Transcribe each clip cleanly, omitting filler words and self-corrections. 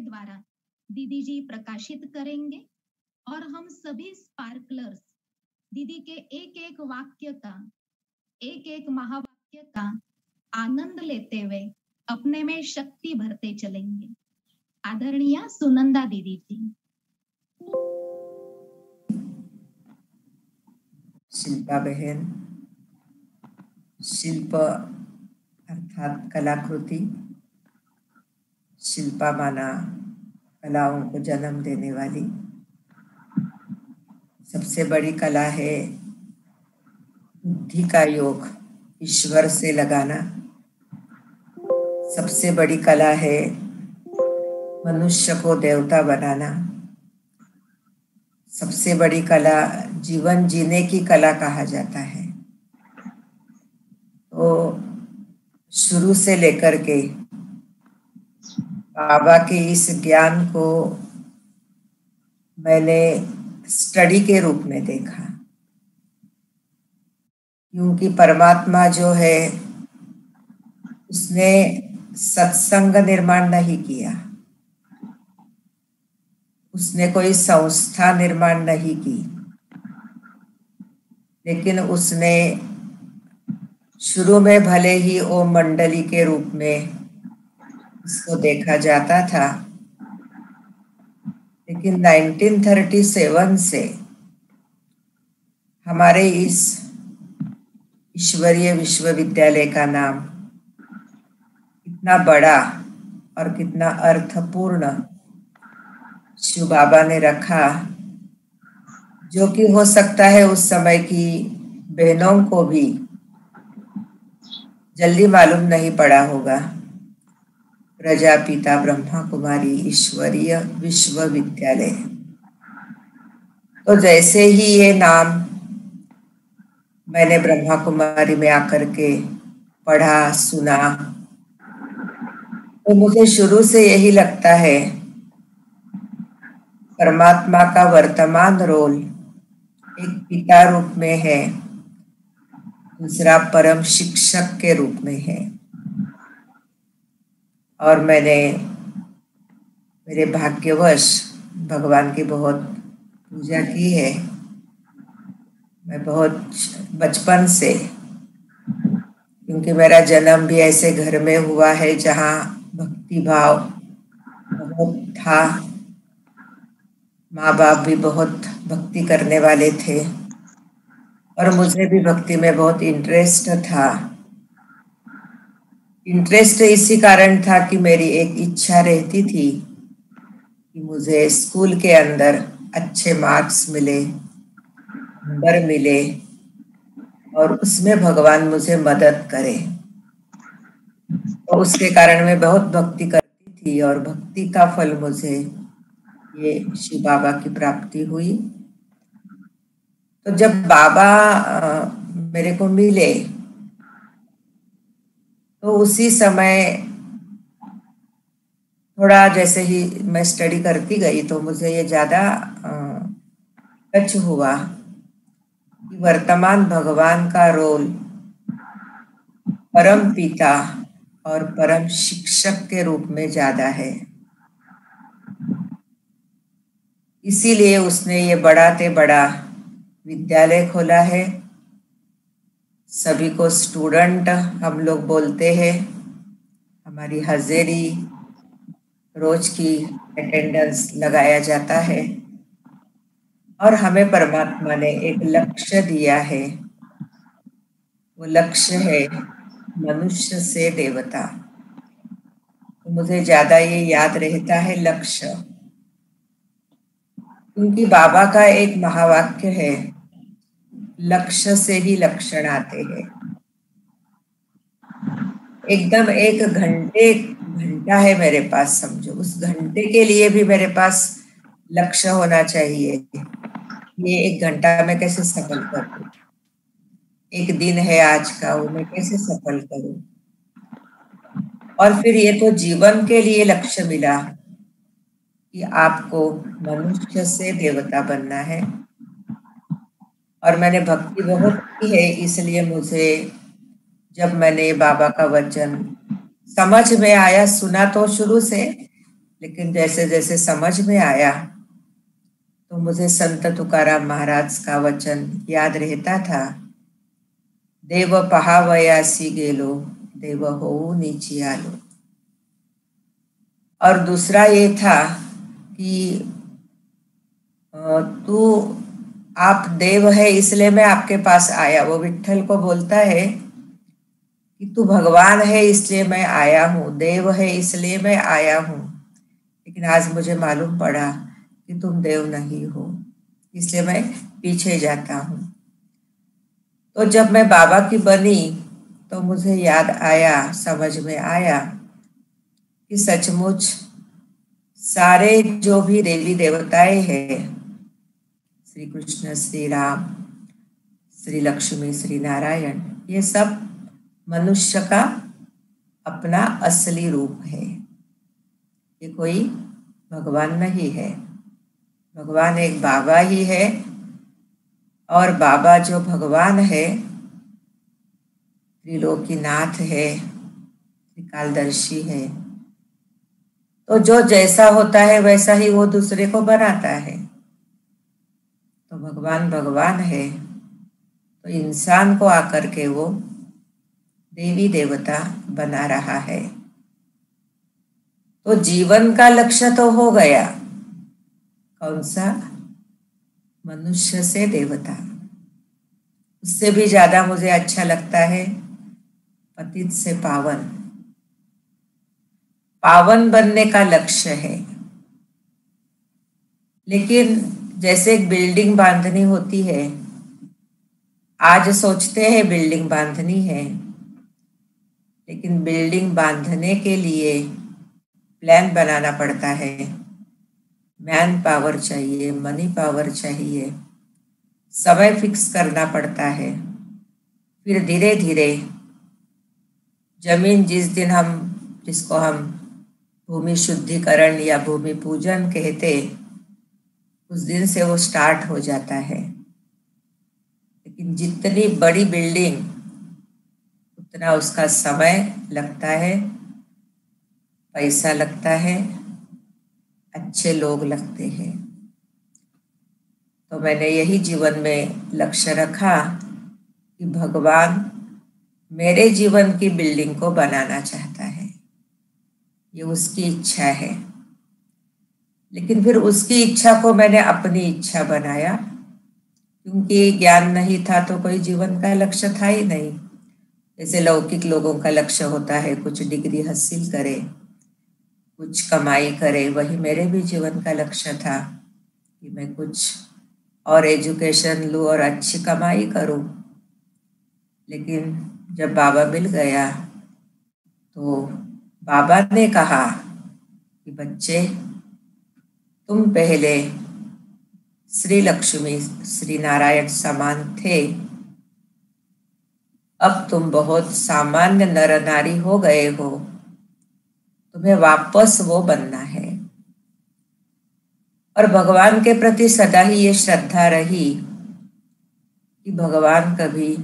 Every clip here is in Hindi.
द्वारा दीदी जी प्रकाशित करेंगे और हम सभी स्पार्कलर्स दीदी के एक एक वाक्य का, एक एक महावाक्य का आनंद लेते हुए अपने में शक्ति भरते चलेंगे। आदरणीय सुनंदा दीदी जी। शिल्पा बहन, शिल्प अर्थात कलाकृति, शिल्पा माना कलाओं को जन्म देने वाली। सबसे बड़ी कला है बुद्धि का योग, ईश्वर से लगाना। सबसे बड़ी कला है मनुष्य को देवता बनाना। सबसे बड़ी कला जीवन जीने की कला कहा जाता है। तो शुरू से लेकर के बाबा के इस ज्ञान को मैंने स्टडी के रूप में देखा, क्योंकि परमात्मा जो है उसने सत्संग निर्माण नहीं किया, उसने कोई संस्था निर्माण नहीं की, लेकिन उसने शुरू में भले ही ओम मंडली के रूप में इसको देखा जाता था, लेकिन 1937 से हमारे इस ईश्वरीय विश्वविद्यालय का नाम कितना बड़ा और कितना अर्थपूर्ण शिव बाबा ने रखा, जो कि हो सकता है उस समय की बहनों को भी जल्दी मालूम नहीं पड़ा होगा। प्रजापिता ब्रह्मा कुमारी ईश्वरीय विश्वविद्यालय। तो जैसे ही ये नाम मैंने ब्रह्मा कुमारी में आकर के पढ़ा, सुना, तो मुझे शुरू से यही लगता है परमात्मा का वर्तमान रोल एक पिता रूप में है, दूसरा परम शिक्षक के रूप में है। और मैंने मेरे भाग्यवश भगवान की बहुत पूजा की है। मैं बहुत बचपन से, क्योंकि मेरा जन्म भी ऐसे घर में हुआ है जहाँ भक्ति भाव बहुत था, माँ बाप भी बहुत भक्ति करने वाले थे और मुझे भी भक्ति में बहुत इंटरेस्ट था। इंटरेस्ट इसी कारण था कि मेरी एक इच्छा रहती थी कि मुझे स्कूल के अंदर अच्छे मार्क्स मिले, नंबर मिले और उसमें भगवान मुझे मदद करे। तो उसके कारण मैं बहुत भक्ति करती थी और भक्ति का फल मुझे ये शिव बाबा की प्राप्ति हुई। तो जब बाबा मेरे को मिले तो उसी समय थोड़ा जैसे ही मैं स्टडी करती गई तो मुझे ये ज़्यादा टच हुआ कि वर्तमान भगवान का रोल परम पिता और परम शिक्षक के रूप में ज़्यादा है। इसीलिए उसने ये बड़ा ते बड़ा विद्यालय खोला है। सभी को स्टूडेंट हम लोग बोलते हैं। हमारी हाजिरी, रोज की अटेंडेंस लगाया जाता है और हमें परमात्मा ने एक लक्ष्य दिया है। वो लक्ष्य है मनुष्य से देवता। तो मुझे ज़्यादा ये याद रहता है लक्ष्य, क्योंकि बाबा का एक महावाक्य है, लक्ष्य से ही लक्षण आते हैं। एकदम एक घंटा है मेरे पास, समझो उस घंटे के लिए भी मेरे पास लक्ष्य होना चाहिए। ये एक घंटा मैं कैसे सफल करूं, एक दिन है आज का, वो मैं कैसे सफल करूं। और फिर ये तो जीवन के लिए लक्ष्य मिला कि आपको मनुष्य से देवता बनना है। और मैंने भक्ति बहुत की है, इसलिए मुझे जब मैंने बाबा का वचन समझ में आया, सुना तो शुरू से, लेकिन जैसे जैसे समझ में आया तो मुझे संत तुकाराम महाराज का वचन याद रहता था, देव पहावयासी गेलो, देव होऊ नीची आलो। और दूसरा ये था कि तू आप देव है इसलिए मैं आपके पास आया। वो विट्ठल को बोलता है कि तू भगवान है इसलिए मैं आया हूँ, देव है इसलिए मैं आया हूँ, लेकिन आज मुझे मालूम पड़ा कि तुम देव नहीं हो, इसलिए मैं पीछे जाता हूँ। तो जब मैं बाबा की बनी तो मुझे याद आया, समझ में आया कि सचमुच सारे जो भी देवी देवताएं हैं, श्री कृष्ण, श्री राम, श्री लक्ष्मी, श्री नारायण, ये सब मनुष्य का अपना असली रूप है। ये कोई भगवान नहीं है। भगवान एक बाबा ही है, और बाबा जो भगवान है, त्रिलोकीनाथ है, त्रिकालदर्शी है, तो जो जैसा होता है वैसा ही वो दूसरे को बनाता है। तो भगवान भगवान है, तो इंसान को आकर के वो देवी देवता बना रहा है। तो जीवन का लक्ष्य तो हो गया, कौन सा? मनुष्य से देवता। उससे भी ज्यादा मुझे अच्छा लगता है पतित से पावन। पावन बनने का लक्ष्य है। लेकिन जैसे एक बिल्डिंग बांधनी होती है, आज सोचते हैं बिल्डिंग बांधनी है, लेकिन बिल्डिंग बांधने के लिए प्लान बनाना पड़ता है, मैन पावर चाहिए, मनी पावर चाहिए, समय फिक्स करना पड़ता है। फिर धीरे धीरे जमीन जिसको हम भूमि शुद्धिकरण या भूमि पूजन कहते, उस दिन से वो स्टार्ट हो जाता है। लेकिन जितनी बड़ी बिल्डिंग उतना उसका समय लगता है, पैसा लगता है, अच्छे लोग लगते हैं। तो मैंने यही जीवन में लक्ष्य रखा कि भगवान मेरे जीवन की बिल्डिंग को बनाना चाहता है, ये उसकी इच्छा है। लेकिन फिर उसकी इच्छा को मैंने अपनी इच्छा बनाया, क्योंकि ज्ञान नहीं था तो कोई जीवन का लक्ष्य था ही नहीं। जैसे लौकिक लोगों का लक्ष्य होता है कुछ डिग्री हासिल करे, कुछ कमाई करे, वही मेरे भी जीवन का लक्ष्य था कि मैं कुछ और एजुकेशन लूँ और अच्छी कमाई करूँ। लेकिन जब बाबा मिल गया तो बाबा ने कहा कि बच्चे, तुम पहले श्री लक्ष्मी, श्री नारायण समान थे, अब तुम बहुत सामान्य नर नारी हो गए हो, तुम्हें वापस वो बनना है। और भगवान के प्रति सदा ही ये श्रद्धा रही कि भगवान कभी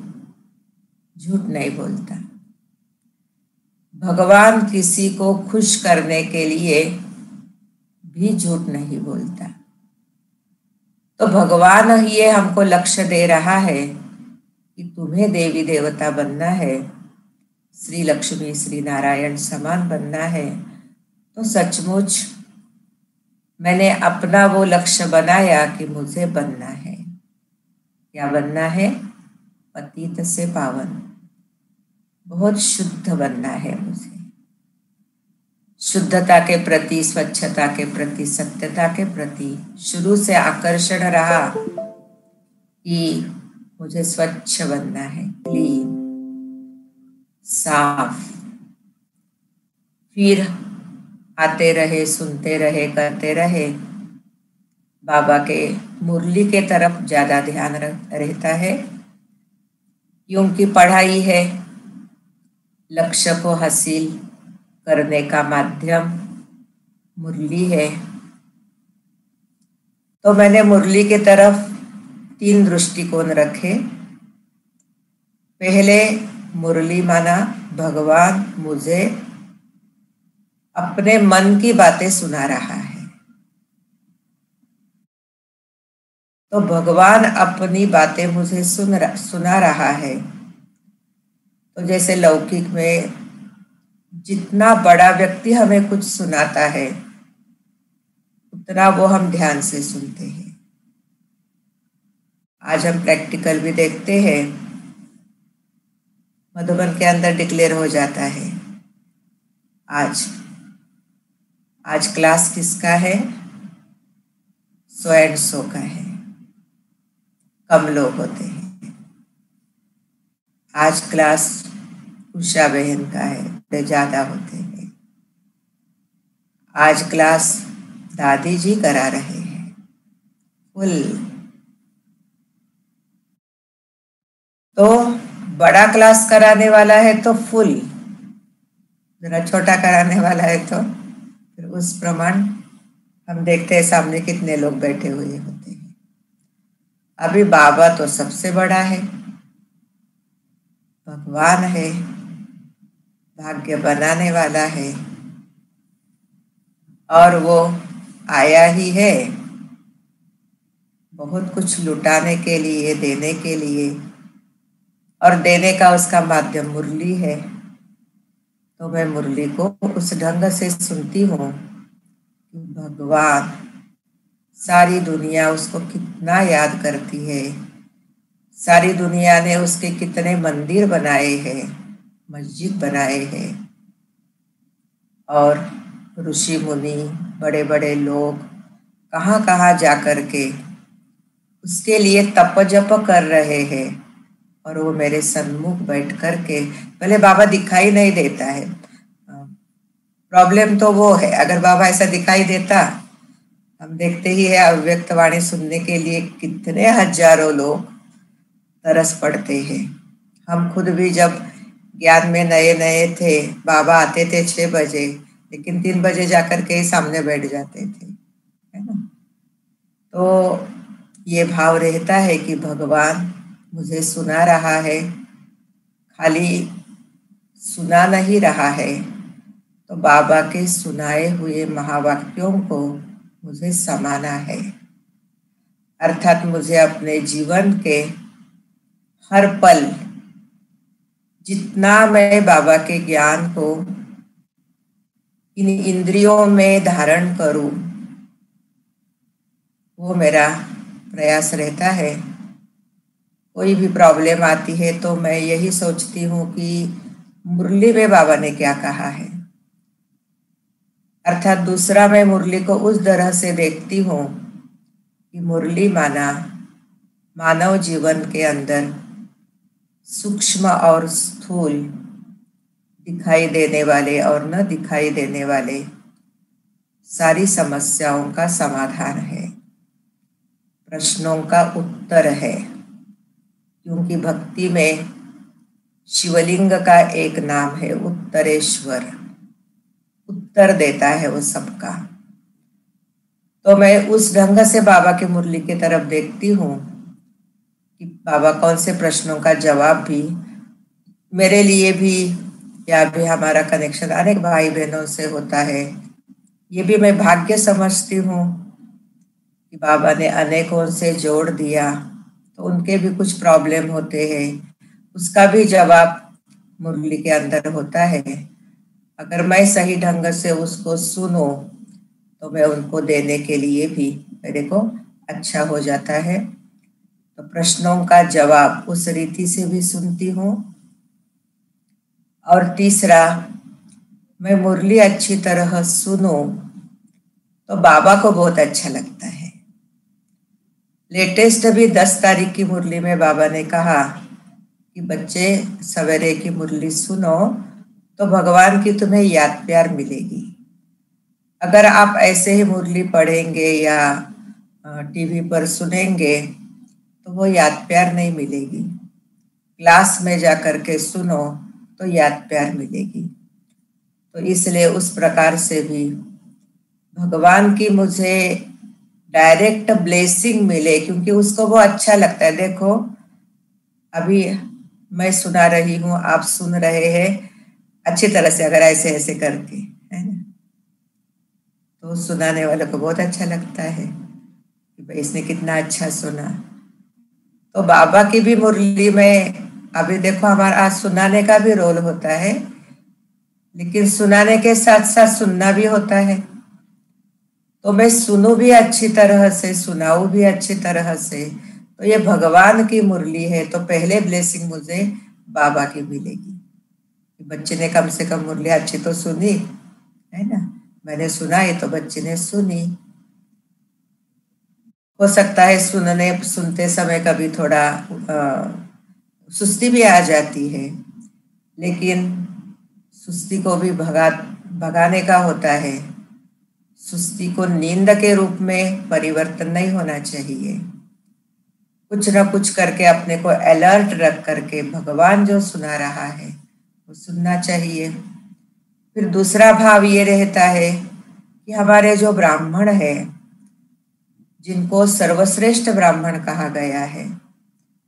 झूठ नहीं बोलता। भगवान किसी को खुश करने के लिए भी झूठ नहीं बोलता। तो भगवान ये हमको लक्ष्य दे रहा है कि तुम्हें देवी देवता बनना है, श्री लक्ष्मी, श्री नारायण समान बनना है। तो सचमुच मैंने अपना वो लक्ष्य बनाया कि मुझे बनना है। क्या बनना है? पतित से पावन, बहुत शुद्ध बनना है मुझे। शुद्धता के प्रति, स्वच्छता के प्रति, सत्यता के प्रति शुरू से आकर्षण रहा कि मुझे स्वच्छ बनना है, क्लीन, साफ। फिर आते रहे, सुनते रहे, करते रहे। बाबा के मुरली के तरफ ज्यादा ध्यान रहता है, क्योंकि पढ़ाई है लक्ष्य को हासिल करने का माध्यम, मुरली है। तो मैंने मुरली के तरफ 3 दृष्टिकोण रखे। पहले मुरली माना भगवान मुझे अपने मन की बातें सुना रहा है। तो भगवान अपनी बातें मुझे सुना रहा है। तो जैसे लौकिक में जितना बड़ा व्यक्ति हमें कुछ सुनाता है उतना वो हम ध्यान से सुनते हैं। आज हम प्रैक्टिकल भी देखते हैं। मधुबन के अंदर डिक्लेयर हो जाता है आज क्लास किसका है? सो एंड सो का है। कम लोग होते हैं। आज क्लास उषा बहन का है, वे ज्यादा होते हैं। आज क्लास दादी जी करा रहे हैं, फुल। तो बड़ा क्लास कराने वाला है तो फुल, जरा छोटा कराने वाला है तो फिर उस प्रमाण हम देखते हैं सामने कितने लोग बैठे हुए होते हैं। अभी बाबा तो सबसे बड़ा है, भगवान है, भाग्य बनाने वाला है, और वो आया ही है बहुत कुछ लुटाने के लिए, देने के लिए, और देने का उसका माध्यम मुरली है। तो मैं मुरली को उस ढंग से सुनती हूँ कि भगवान, सारी दुनिया उसको कितना याद करती है, सारी दुनिया ने उसके कितने मंदिर बनाए हैं, मस्जिद बनाए हैं, और ऋषि मुनि, बड़े बड़े लोग कहाँ कहाँ जा कर के उसके लिए तप जप कर रहे हैं। और वो मेरे सन्मुख बैठ कर के, पहले बाबा दिखाई नहीं देता है, प्रॉब्लम तो वो है। अगर बाबा ऐसा दिखाई देता, हम देखते ही है अव्यक्त वाणी सुनने के लिए कितने हजारों लोग तरस पड़ते हैं। हम खुद भी जब ज्ञान में नए नए थे, बाबा आते थे 6 बजे, लेकिन 3 बजे जाकर के ही सामने बैठ जाते थे, है ना। तो ये भाव रहता है कि भगवान मुझे सुना रहा है, खाली सुना नहीं रहा है, तो बाबा के सुनाए हुए महावाक्यों को मुझे समाना है। अर्थात मुझे अपने जीवन के हर पल जितना मैं बाबा के ज्ञान को इन इंद्रियों में धारण करूं, वो मेरा प्रयास रहता है। कोई भी प्रॉब्लम आती है तो मैं यही सोचती हूँ कि मुरली में बाबा ने क्या कहा है। अर्थात दूसरा मैं मुरली को उस तरह से देखती हूँ कि मुरली माना मानव जीवन के अंदर सूक्ष्म और स्थूल, दिखाई देने वाले और न दिखाई देने वाले सारी समस्याओं का समाधान है, प्रश्नों का उत्तर है। क्योंकि भक्ति में शिवलिंग का एक नाम है उत्तरेश्वर, उत्तर देता है वो सबका। तो मैं उस ढंग से बाबा के मुरली की तरफ देखती हूँ कि बाबा कौन से प्रश्नों का जवाब भी मेरे लिए भी, या भी हमारा कनेक्शन अनेक भाई बहनों से होता है, ये भी मैं भाग्य समझती हूँ कि बाबा ने अनेकों से जोड़ दिया। तो उनके भी कुछ प्रॉब्लम होते हैं, उसका भी जवाब मुरली के अंदर होता है। अगर मैं सही ढंग से उसको सुनूं तो मैं उनको देने के लिए भी मेरे को अच्छा हो जाता है। तो प्रश्नों का जवाब उस रीति से भी सुनती हूँ। और तीसरा, मैं मुरली अच्छी तरह सुनूं तो बाबा को बहुत अच्छा लगता है। लेटेस्ट भी 10 तारीख की मुरली में बाबा ने कहा कि बच्चे सवेरे की मुरली सुनो तो भगवान की तुम्हें याद प्यार मिलेगी। अगर आप ऐसे ही मुरली पढ़ेंगे या टीवी पर सुनेंगे तो वो याद प्यार नहीं मिलेगी। क्लास में जा कर के सुनो तो याद प्यार मिलेगी। तो इसलिए उस प्रकार से भी भगवान की मुझे डायरेक्ट ब्लेसिंग मिले, क्योंकि उसको वो अच्छा लगता है। देखो अभी मैं सुना रही हूँ, आप सुन रहे हैं अच्छी तरह से, अगर ऐसे ऐसे करके, है ना। तो सुनाने वाले को बहुत अच्छा लगता है कि भाई इसने कितना अच्छा सुना। तो बाबा की भी मुरली में अभी देखो हमारा आज सुनाने का भी रोल होता है, लेकिन सुनाने के साथ साथ सुनना भी होता है। तो मैं सुनूं भी अच्छी तरह से, सुनाऊं भी अच्छी तरह से। तो ये भगवान की मुरली है, तो पहले ब्लेसिंग मुझे बाबा की मिलेगी। बच्चे ने कम से कम मुरली अच्छी तो सुनी है ना, मैंने सुनाई तो बच्चे ने सुनी। हो सकता है सुनते समय कभी थोड़ा सुस्ती भी आ जाती है, लेकिन सुस्ती को भी भगाने का होता है। सुस्ती को नींद के रूप में परिवर्तन नहीं होना चाहिए। कुछ ना कुछ करके अपने को अलर्ट रख करके भगवान जो सुना रहा है वो सुनना चाहिए। फिर दूसरा भाव ये रहता है कि हमारे जो ब्राह्मण है, जिनको सर्वश्रेष्ठ ब्राह्मण कहा गया है,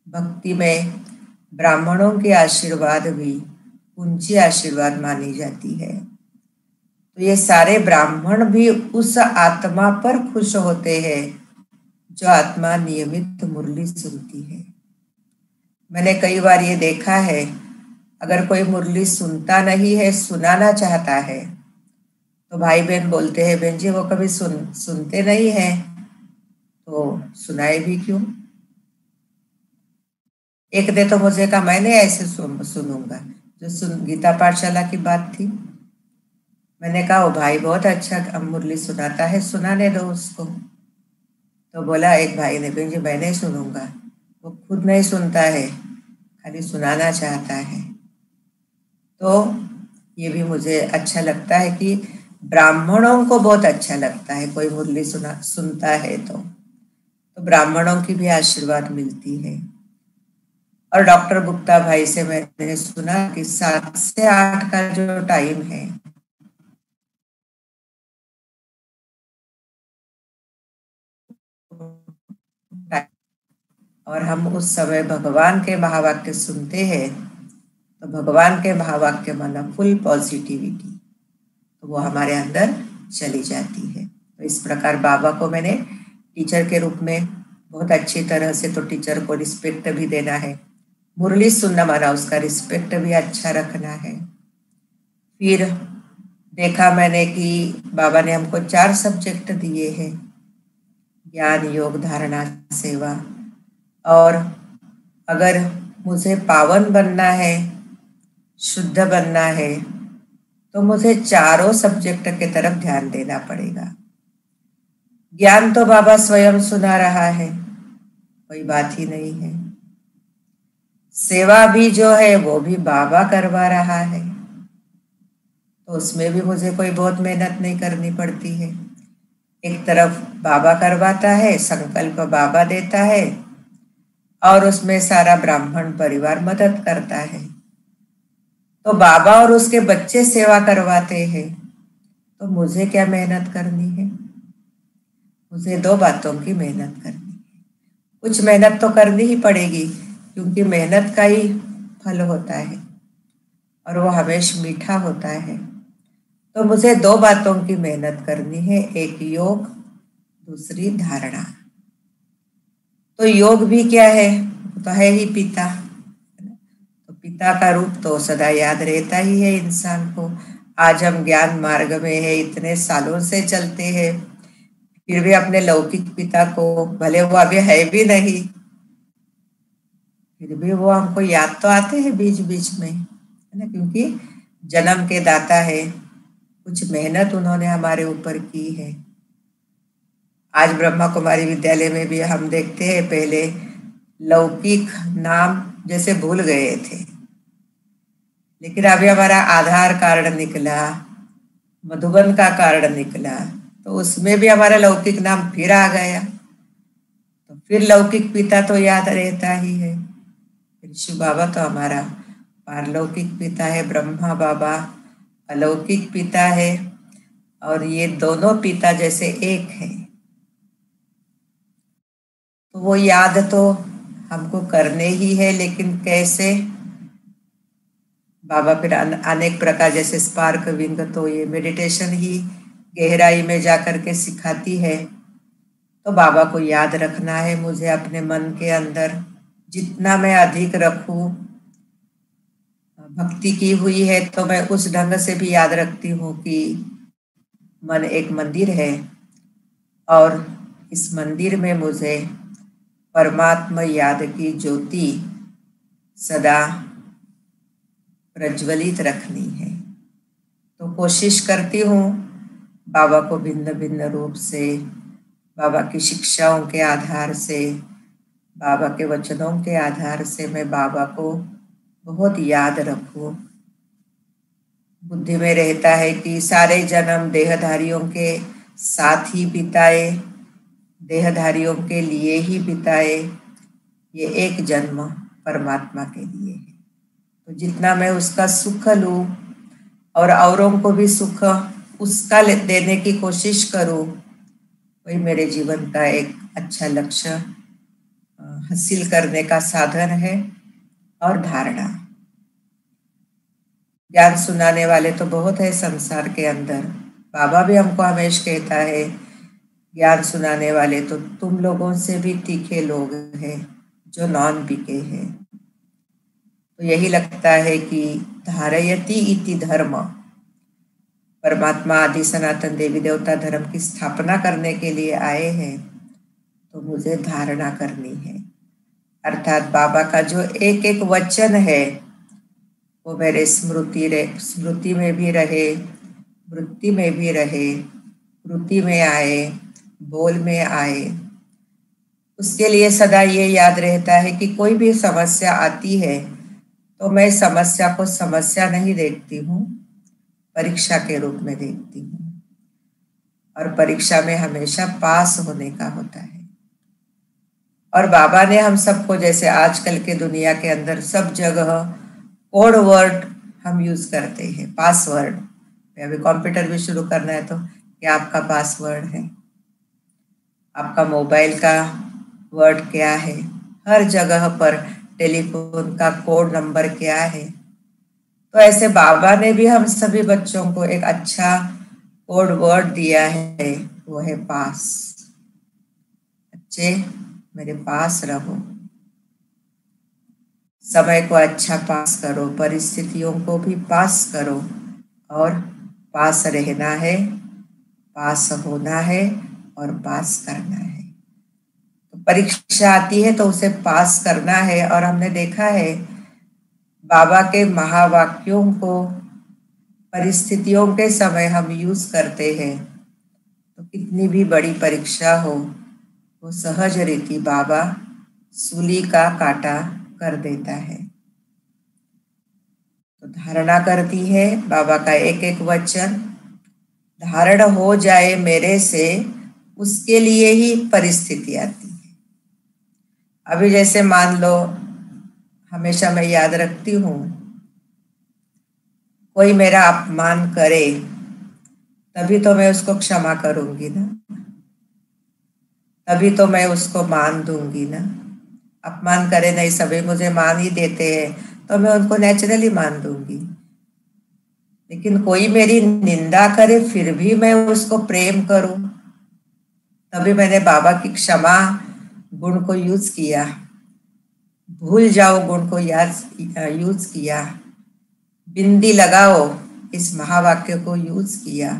भक्ति में ब्राह्मणों के आशीर्वाद भी ऊंची आशीर्वाद मानी जाती है। तो ये सारे ब्राह्मण भी उस आत्मा पर खुश होते हैं जो आत्मा नियमित मुरली सुनती है। मैंने कई बार ये देखा है, अगर कोई मुरली सुनता नहीं है, सुनाना चाहता है, तो भाई बहन बोलते हैं बहन जी वो कभी सुनते नहीं है, तो सुनाए भी क्यों। एक ने तो मुझे कहा मैंने ऐसे सुनूंगा, जो गीता पाठशाला की बात थी। मैंने कहा वो भाई बहुत अच्छा मुरली सुनाता है, सुनाने दो उसको। तो बोला एक भाई ने, बहन जी मैं नहीं सुनूंगा, वो खुद नहीं सुनता है, खाली सुनाना चाहता है। तो ये भी मुझे अच्छा लगता है कि ब्राह्मणों को बहुत अच्छा लगता है कोई मुरली सुनता है, तो ब्राह्मणों की भी आशीर्वाद मिलती है। और डॉक्टर गुप्ता भाई से मैंने सुना कि 7 से 8 का जो टाइम है, और हम उस समय भगवान के महावाक्य सुनते हैं, तो भगवान के महावाक्य माना फुल पॉजिटिविटी, तो वो हमारे अंदर चली जाती है। तो इस प्रकार बाबा को मैंने टीचर के रूप में बहुत अच्छी तरह से, तो टीचर को रिस्पेक्ट भी देना है, मुरली सुनना माना उसका रिस्पेक्ट भी अच्छा रखना है। फिर देखा मैंने कि बाबा ने हमको 4 सब्जेक्ट दिए हैं, ज्ञान, योग, धारणा, सेवा। और अगर मुझे पावन बनना है, शुद्ध बनना है, तो मुझे चारों सब्जेक्ट के तरफ ध्यान देना पड़ेगा। ज्ञान तो बाबा स्वयं सुना रहा है, कोई बात ही नहीं है। सेवा भी जो है वो भी बाबा करवा रहा है, तो उसमें भी मुझे कोई बहुत मेहनत नहीं करनी पड़ती है। एक तरफ बाबा करवाता है, संकल्प बाबा देता है, और उसमें सारा ब्राह्मण परिवार मदद करता है। तो बाबा और उसके बच्चे सेवा करवाते हैं, तो मुझे क्या मेहनत करनी है। मुझे 2 बातों की मेहनत करनी है। कुछ मेहनत तो करनी ही पड़ेगी, क्योंकि मेहनत का ही फल होता है और वो हमेशा मीठा होता है। तो मुझे 2 बातों की मेहनत करनी है, एक योग, दूसरी धारणा। तो योग भी क्या है, तो है ही पिता। तो पिता का रूप तो सदा याद रहता ही है इंसान को। आज हम ज्ञान मार्ग में है, इतने सालों से चलते हैं, फिर भी अपने लौकिक पिता को, भले वो अभी है भी नहीं, फिर भी वो हमको याद तो आते हैं बीच बीच में, है ना, क्योंकि जन्म के दाता है, कुछ मेहनत उन्होंने हमारे ऊपर की है। आज ब्रह्मा कुमारी विद्यालय में भी हम देखते हैं, पहले लौकिक नाम जैसे भूल गए थे, लेकिन अभी हमारा आधार कार्ड निकला, मधुबन का कार्ड निकला, तो उसमें भी हमारा लौकिक नाम फिर आ गया। तो फिर लौकिक पिता तो याद रहता ही है। फिर शिव बाबा तो हमारा पारलौकिक पिता है, ब्रह्मा बाबा अलौकिक पिता है, और ये दोनों पिता जैसे एक है। तो वो याद तो हमको करने ही है, लेकिन कैसे। बाबा फिर अनेक प्रकार, जैसे स्पार्क विंग, तो ये मेडिटेशन ही गहराई में जाकर के सिखाती है। तो बाबा को याद रखना है मुझे अपने मन के अंदर। जितना मैं अधिक रखूं, भक्ति की हुई है तो मैं उस ढंग से भी याद रखती हूँ कि मन एक मंदिर है और इस मंदिर में मुझे परमात्मा याद की ज्योति सदा प्रज्वलित रखनी है। तो कोशिश करती हूँ बाबा को भिन्न भिन्न रूप से, बाबा की शिक्षाओं के आधार से, बाबा के वचनों के आधार से मैं बाबा को बहुत याद रखूं। बुद्धि में रहता है कि सारे जन्म देहधारियों के साथ ही बिताए, देहधारियों के लिए ही बिताए, ये एक जन्म परमात्मा के लिए है। तो जितना मैं उसका सुख लूं और औरों को भी सुख उसका देने की कोशिश करूं, वही मेरे जीवन का एक अच्छा लक्ष्य हासिल करने का साधन है और धारणा। ज्ञान सुनाने वाले तो बहुत है संसार के अंदर। बाबा भी हमको हमेशा कहता है ज्ञान सुनाने वाले तो तुम लोगों से भी तीखे लोग हैं जो नॉन बिके हैं। तो यही लगता है कि धारयति इति धर्म, परमात्मा आदि सनातन देवी देवता धर्म की स्थापना करने के लिए आए हैं, तो मुझे धारणा करनी है। अर्थात बाबा का जो एक एक वचन है वो मेरे स्मृति में भी रहे, वृत्ति में भी रहे, कृति में आए, बोल में आए। उसके लिए सदा ये याद रहता है कि कोई भी समस्या आती है तो मैं समस्या को समस्या नहीं देखती हूँ, परीक्षा के रूप में देखती हूँ। और परीक्षा में हमेशा पास होने का होता है। और बाबा ने हम सबको, जैसे आजकल के दुनिया के अंदर सब जगह कोड वर्ड हम यूज करते हैं, पासवर्ड। अभी कंप्यूटर भी शुरू करना है तो क्या आपका पासवर्ड है, आपका मोबाइल का वर्ड क्या है, हर जगह पर टेलीफोन का कोड नंबर क्या है। तो ऐसे बाबा ने भी हम सभी बच्चों को एक अच्छा कोड वर्ड दिया है, वो है पास। बच्चे मेरे पास रहो, समय को अच्छा पास करो, परिस्थितियों को भी पास करो और पास रहना है, पास होना है और पास करना है। तो परीक्षा आती है तो उसे पास करना है। और हमने देखा है बाबा के महावाक्यों को परिस्थितियों के समय हम यूज करते हैं तो कितनी भी बड़ी परीक्षा हो वो सहज रीति बाबा सूली का काटा कर देता है। तो धारणा करती है बाबा का एक एक वचन धारण हो जाए मेरे से, उसके लिए ही परिस्थिति आती है। अभी जैसे मान लो, हमेशा मैं याद रखती हूँ, कोई मेरा अपमान करे तभी तो मैं उसको क्षमा करूंगी ना, तभी तो मैं उसको मान दूंगी ना। अपमान करे नहीं, सभी मुझे मान ही देते हैं तो मैं उनको नेचुरली मान दूंगी। लेकिन कोई मेरी निंदा करे फिर भी मैं उसको प्रेम करूं, तभी मैंने बाबा की क्षमा गुण को यूज किया। भूल जाओ गुण को यूज किया। बिंदी लगाओ इस महावाक्य को यूज किया।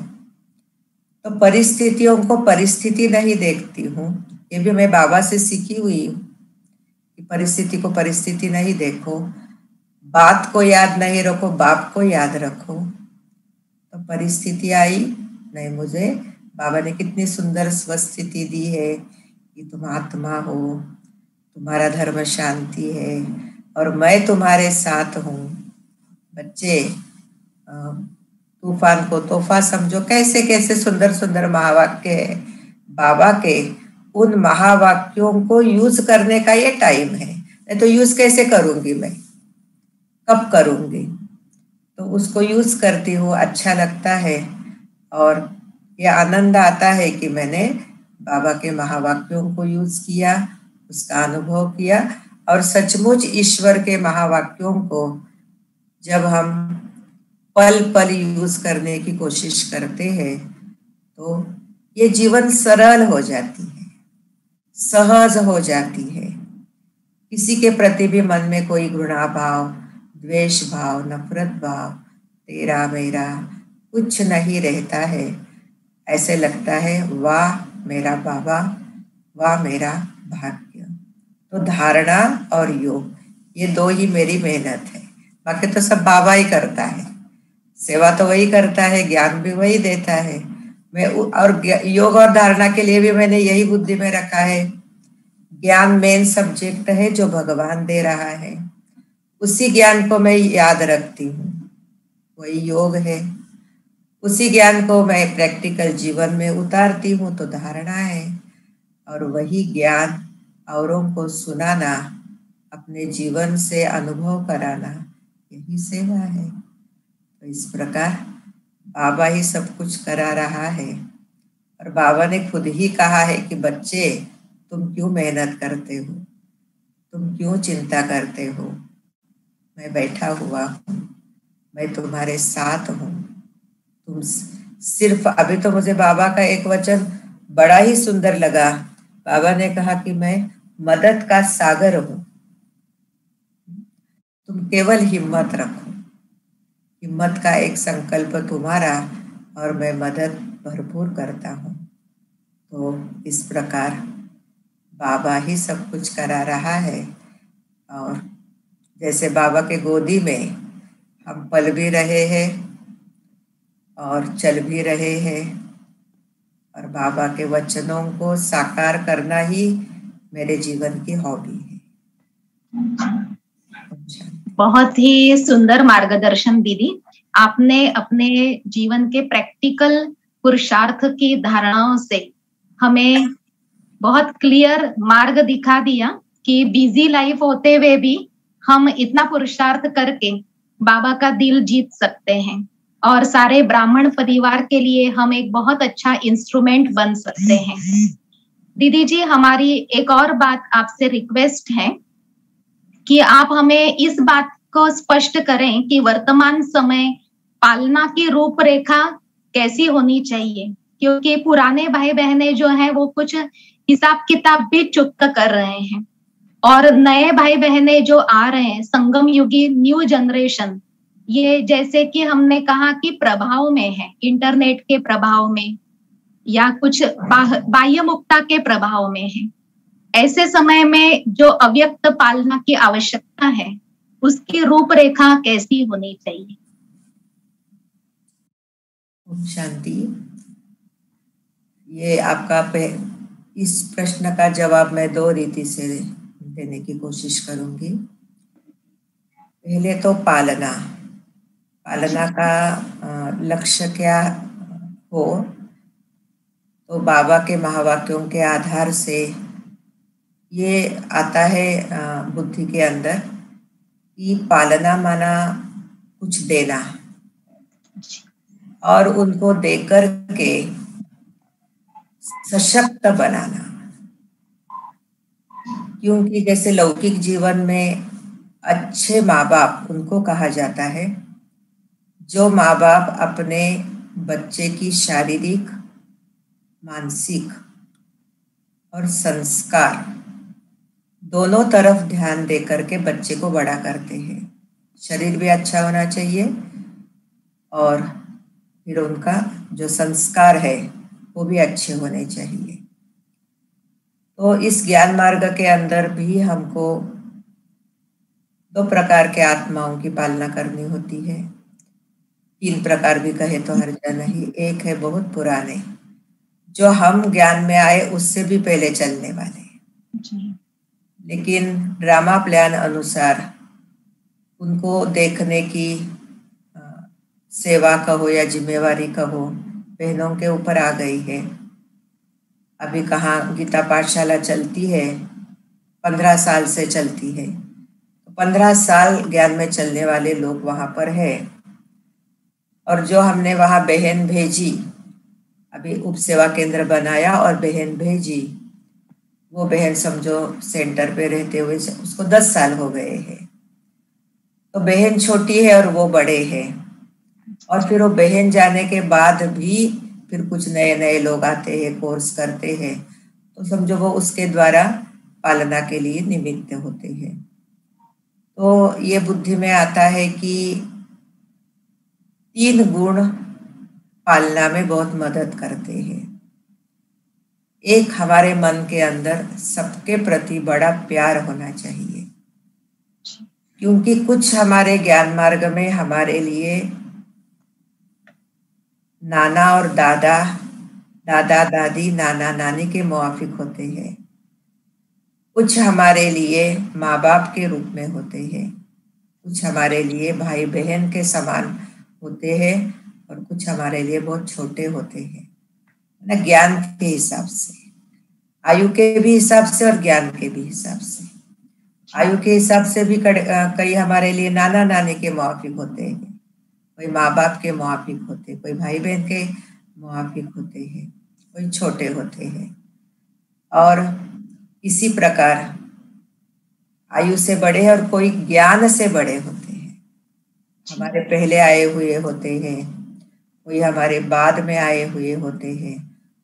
तो परिस्थितियों को परिस्थिति नहीं देखती हूँ, ये भी मैं बाबा से सीखी हुई हूँ कि परिस्थिति को परिस्थिति नहीं देखो, बात को याद नहीं रखो, बाप को याद रखो। तो परिस्थिति आई नहीं, मुझे बाबा ने कितनी सुंदर स्वस्थिति दी है कि तुम आत्मा हो, तुम्हारा धर्म शांति है और मैं तुम्हारे साथ हूँ। बच्चे तूफान को तोहफा समझो, कैसे कैसे सुंदर सुंदर महावाक्य है बाबा के। उन महावाक्यों को यूज करने का ये टाइम है, नहीं तो यूज कैसे करूंगी मैं, कब करूंगी। तो उसको यूज करती हूँ, अच्छा लगता है और ये आनंद आता है कि मैंने बाबा के महावाक्यों को यूज किया, उसका अनुभव किया। और सचमुच ईश्वर के महावाक्यों को जब हम पल पल यूज करने की कोशिश करते हैं तो ये जीवन सरल हो जाती है, सहज हो जाती है। किसी के प्रति भी मन में कोई घृणा भाव, द्वेष भाव, नफरत भाव, तेरा मेरा कुछ नहीं रहता है। ऐसे लगता है वाह मेरा बाबा, वाह मेरा भाग्य। तो धारणा और योग ये दो ही मेरी मेहनत है, बाकी तो सब बाबा ही करता है। सेवा तो वही करता है, ज्ञान भी वही देता है। मैं और योग और धारणा के लिए भी मैंने यही बुद्धि में रखा है, ज्ञान मेन सब्जेक्ट है जो भगवान दे रहा है, उसी ज्ञान को मैं याद रखती हूँ, वही योग है। उसी ज्ञान को मैं प्रैक्टिकल जीवन में उतारती हूँ तो धारणा है, और वही ज्ञान औरों को सुनाना, अपने जीवन से अनुभव कराना, यही सेवा है। तो इस प्रकार बाबा ही सब कुछ करा रहा है। और बाबा ने खुद ही कहा है कि बच्चे तुम क्यों मेहनत करते हो, तुम क्यों चिंता करते हो, मैं बैठा हुआ हूँ, मैं तुम्हारे साथ हूँ। तुम सिर्फ, अभी तो मुझे बाबा का एक वचन बड़ा ही सुंदर लगा। बाबा ने कहा कि मैं मदद का सागर हूँ, तुम केवल हिम्मत रखो। हिम्मत का एक संकल्प तुम्हारा और मैं मदद भरपूर करता हूँ। तो इस प्रकार बाबा ही सब कुछ करा रहा है। और जैसे बाबा के गोदी में हम पल भी रहे हैं और चल भी रहे हैं, और बाबा के वचनों को साकार करना ही मेरे जीवन की हॉबी है। बहुत ही सुंदर मार्गदर्शन दीदी। आपने अपने जीवन के प्रैक्टिकल पुरुषार्थ की धारणाओं से हमें बहुत क्लियर मार्ग दिखा दिया कि बिजी लाइफ होते हुए भी हम इतना पुरुषार्थ करके बाबा का दिल जीत सकते हैं, और सारे ब्राह्मण परिवार के लिए हम एक बहुत अच्छा इंस्ट्रूमेंट बन सकते हैं। दीदी जी, हमारी एक और बात आपसे रिक्वेस्ट है कि आप हमें इस बात को स्पष्ट करें कि वर्तमान समय पालना की रूपरेखा कैसी होनी चाहिए, क्योंकि पुराने भाई बहने जो हैं वो कुछ हिसाब किताब भी चुकता कर रहे हैं, और नए भाई बहने जो आ रहे हैं, संगम युगी न्यू जनरेशन, ये जैसे कि हमने कहा कि प्रभाव में है, इंटरनेट के प्रभाव में या कुछ बाह्य मुक्ता के प्रभाव में है। ऐसे समय में जो अव्यक्त पालना की आवश्यकता है उसकी रूपरेखा कैसी होनी चाहिए? शांति, ये आपका इस प्रश्न का जवाब मैं दो रीति से देने की कोशिश करूंगी। पहले तो पालना का लक्ष्य क्या हो, तो बाबा के महावाक्यों के आधार से ये आता है बुद्धि के अंदर कि पालना माना कुछ देना, और उनको देकर के सशक्त बनाना। क्योंकि जैसे लौकिक जीवन में अच्छे माँ बाप उनको कहा जाता है जो माँ बाप अपने बच्चे की शारीरिक, मानसिक और संस्कार दोनों तरफ ध्यान दे करके बच्चे को बड़ा करते हैं। शरीर भी अच्छा होना चाहिए और फिर उनका जो संस्कार है वो भी अच्छे होने चाहिए। तो इस ज्ञान मार्ग के अंदर भी हमको दो प्रकार के आत्माओं की पालना करनी होती है। तीन प्रकार भी कहे तो हर्जा नहीं। एक है बहुत पुराने, जो हम ज्ञान में आए उससे भी पहले चलने वाले, लेकिन ड्रामा प्लान अनुसार उनको देखने की सेवा कहो या जिम्मेवारी कहो बहनों के ऊपर आ गई है। अभी कहाँ गीता पाठशाला चलती है, 15 साल से चलती है, 15 साल ज्ञान में चलने वाले लोग वहाँ पर है। और जो हमने वहाँ बहन भेजी, अभी उप सेवा केंद्र बनाया और बहन भेजी, वो बहन समझो सेंटर पे रहते हुए उसको 10 साल हो गए हैं। तो बहन छोटी है और वो बड़े हैं, और फिर वो बहन जाने के बाद भी फिर कुछ नए नए लोग आते हैं, कोर्स करते हैं, तो समझो वो उसके द्वारा पालना के लिए निमित्त होते हैं। तो ये बुद्धि में आता है कि 3 गुण पालना में बहुत मदद करते हैं। एक, हमारे मन के अंदर सबके प्रति बड़ा प्यार होना चाहिए, क्योंकि कुछ हमारे ज्ञान मार्ग में हमारे लिए नाना और दादा, दादा दादी, नाना नानी के मुआफिक होते हैं। कुछ हमारे लिए माँ बाप के रूप में होते हैं, कुछ हमारे लिए भाई बहन के समान होते हैं, और कुछ हमारे लिए बहुत छोटे होते हैं, ना, ज्ञान के हिसाब से, आयु के भी हिसाब से और ज्ञान के भी हिसाब से। आयु के हिसाब से भी कई हमारे लिए नाना नानी के मुआफिक होते हैं, कोई माँ बाप के मुआफिक होते हैं, कोई भाई बहन के मुआफिक होते हैं, कोई छोटे होते हैं। और इसी प्रकार आयु से बड़े और कोई ज्ञान से बड़े होते हैं, हमारे पहले आए हुए होते हैं, कोई हमारे बाद में आए हुए होते हैं,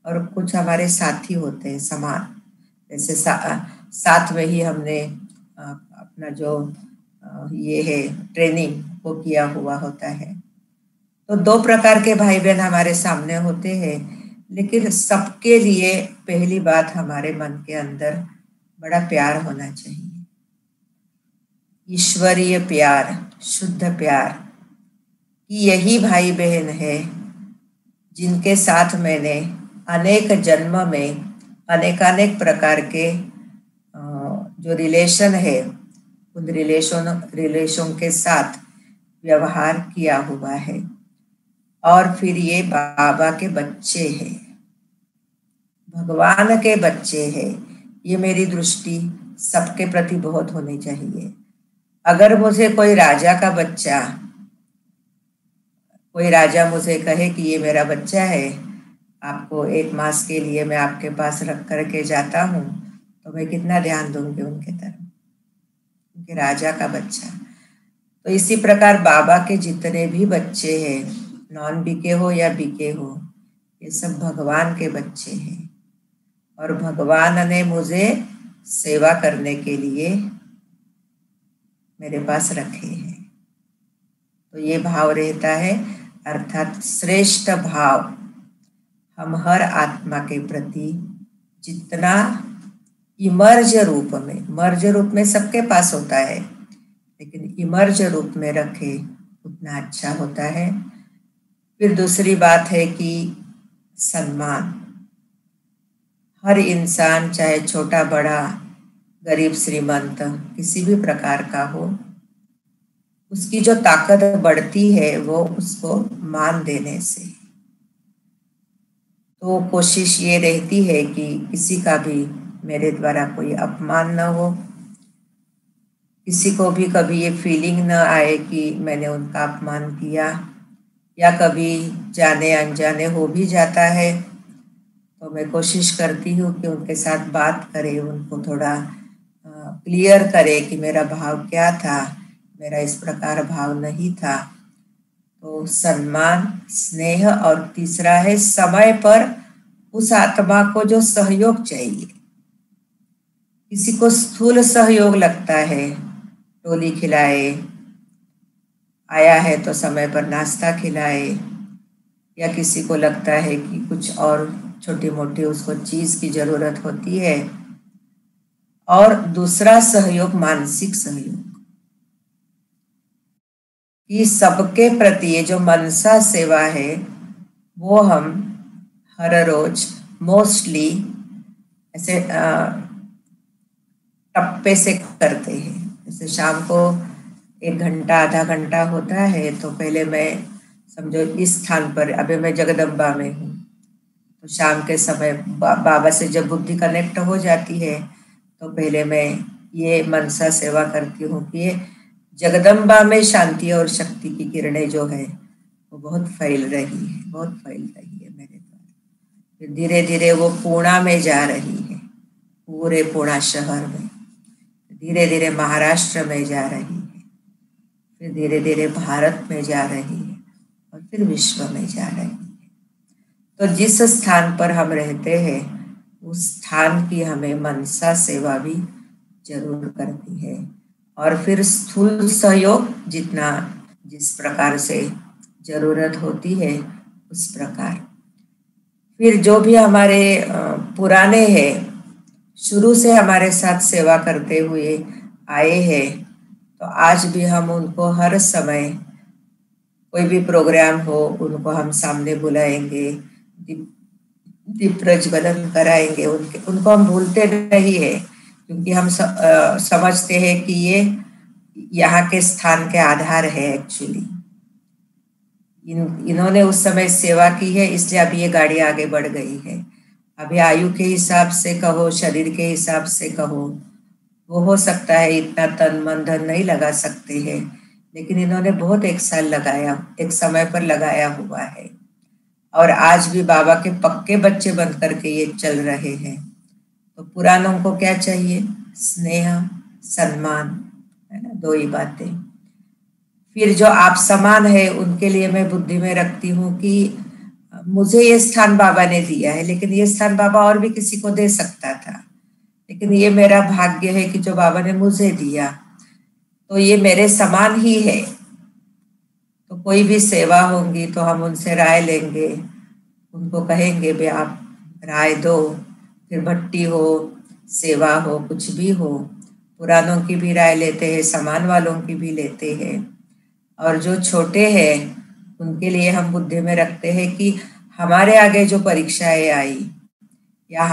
और कुछ हमारे साथी होते हैं समान, जैसे साथ में ही हमने अपना जो ये है ट्रेनिंग वो किया हुआ होता है। तो 2 प्रकार के भाई बहन हमारे सामने होते हैं, लेकिन सबके लिए पहली बात हमारे मन के अंदर बड़ा प्यार होना चाहिए, ईश्वरीय प्यार, शुद्ध प्यार, कि यही भाई बहन है जिनके साथ मैंने अनेक जन्म में अनेकानेक प्रकार के जो रिलेशन है उन रिलेशन के साथ व्यवहार किया हुआ है, और फिर ये बाबा के बच्चे हैं, भगवान के बच्चे हैं। ये मेरी दृष्टि सबके प्रति बहुत होनी चाहिए। अगर मुझे कोई राजा मुझे कहे कि ये मेरा बच्चा है, आपको 1 मास के लिए मैं आपके पास रख करके जाता हूँ, तो मैं कितना ध्यान दूंगी उनके तरफ, उनके राजा का बच्चा। तो इसी प्रकार बाबा के जितने भी बच्चे हैं, नॉन बिके हो या बिके हो, ये सब भगवान के बच्चे हैं, और भगवान ने मुझे सेवा करने के लिए मेरे पास रखे हैं। तो ये भाव रहता है, अर्थात श्रेष्ठ भाव हम हर आत्मा के प्रति जितना इमर्ज रूप में सबके पास होता है, लेकिन इमर्ज रूप में रखे उतना अच्छा होता है। फिर दूसरी बात है कि सम्मान, हर इंसान चाहे छोटा बड़ा, गरीब श्रीमंत, किसी भी प्रकार का हो, उसकी जो ताकत बढ़ती है वो उसको मान देने से। तो कोशिश ये रहती है कि किसी का भी मेरे द्वारा कोई अपमान न हो, किसी को भी कभी ये फीलिंग न आए कि मैंने उनका अपमान किया, या कभी जाने अनजाने हो भी जाता है, तो मैं कोशिश करती हूँ कि उनके साथ बात करें, उनको थोड़ा क्लियर करे कि मेरा भाव क्या था, मेरा इस प्रकार भाव नहीं था। तो सम्मान, स्नेह, और तीसरा है समय पर उस आत्मा को जो सहयोग चाहिए। किसी को स्थूल सहयोग लगता है, टोली खिलाए, आया है तो समय पर नाश्ता खिलाए, या किसी को लगता है कि कुछ और छोटी मोटी उसको चीज की जरूरत होती है। और दूसरा सहयोग मानसिक सहयोग, कि सबके प्रति ये जो मनसा सेवा है वो हम हर रोज मोस्टली ऐसे टप्पे से करते हैं। जैसे शाम को 1 घंटा आधा घंटा होता है, तो पहले मैं समझो इस स्थान पर, अभी मैं जगदम्बा में हूँ, तो शाम के समय बाबा से जब बुद्धि कनेक्ट हो जाती है, तो पहले मैं ये मनसा सेवा करती हूँ कि ये जगदम्बा में शांति और शक्ति की किरणें जो है वो बहुत फैल रही है मेरे द्वारा। फिर धीरे धीरे वो पूना में जा रही है, पूरे पूना शहर में, धीरे धीरे महाराष्ट्र में जा रही है, फिर धीरे धीरे भारत में जा रही है, और फिर विश्व में जा रही है। तो जिस स्थान पर हम रहते हैं उस स्थान की हमें मनसा सेवा भी जरूर करनी है। और फिर स्थूल सहयोग जितना जिस प्रकार से जरूरत होती है उस प्रकार। फिर जो भी हमारे पुराने हैं, शुरू से हमारे साथ सेवा करते हुए आए हैं, तो आज भी हम उनको हर समय कोई भी प्रोग्राम हो उनको हम सामने बुलाएंगे, दीप प्रज्वलन कराएंगे, उनको हम भूलते नहीं है, क्योंकि हम समझते हैं कि ये यहाँ के स्थान के आधार है। एक्चुअली इन्होंने उस समय सेवा की है, इसलिए अभी ये गाड़ी आगे बढ़ गई है। अभी आयु के हिसाब से कहो, शरीर के हिसाब से कहो, वो हो सकता है इतना तन मन धन नहीं लगा सकते हैं, लेकिन इन्होंने बहुत एक साल लगाया, एक समय पर लगाया हुआ है, और आज भी बाबा के पक्के बच्चे बन करके ये चल रहे हैं। तो पुरानों को क्या चाहिए? स्नेह, सम्मान, है ना, दो ही बातें। फिर जो आप समान है उनके लिए मैं बुद्धि में रखती हूँ कि मुझे ये स्थान बाबा ने दिया है, लेकिन ये स्थान बाबा और भी किसी को दे सकता था, लेकिन ये मेरा भाग्य है कि जो बाबा ने मुझे दिया, तो ये मेरे समान ही है। तो कोई भी सेवा होंगी तो हम उनसे राय लेंगे, उनको कहेंगे भाई आप राय दो, फिर भट्टी हो, सेवा हो, कुछ भी हो, पुरानों की भी राय लेते हैं, समान वालों की भी लेते हैं। और जो छोटे हैं उनके लिए हम बुद्धि में रखते हैं कि हमारे आगे जो परीक्षाएं आई या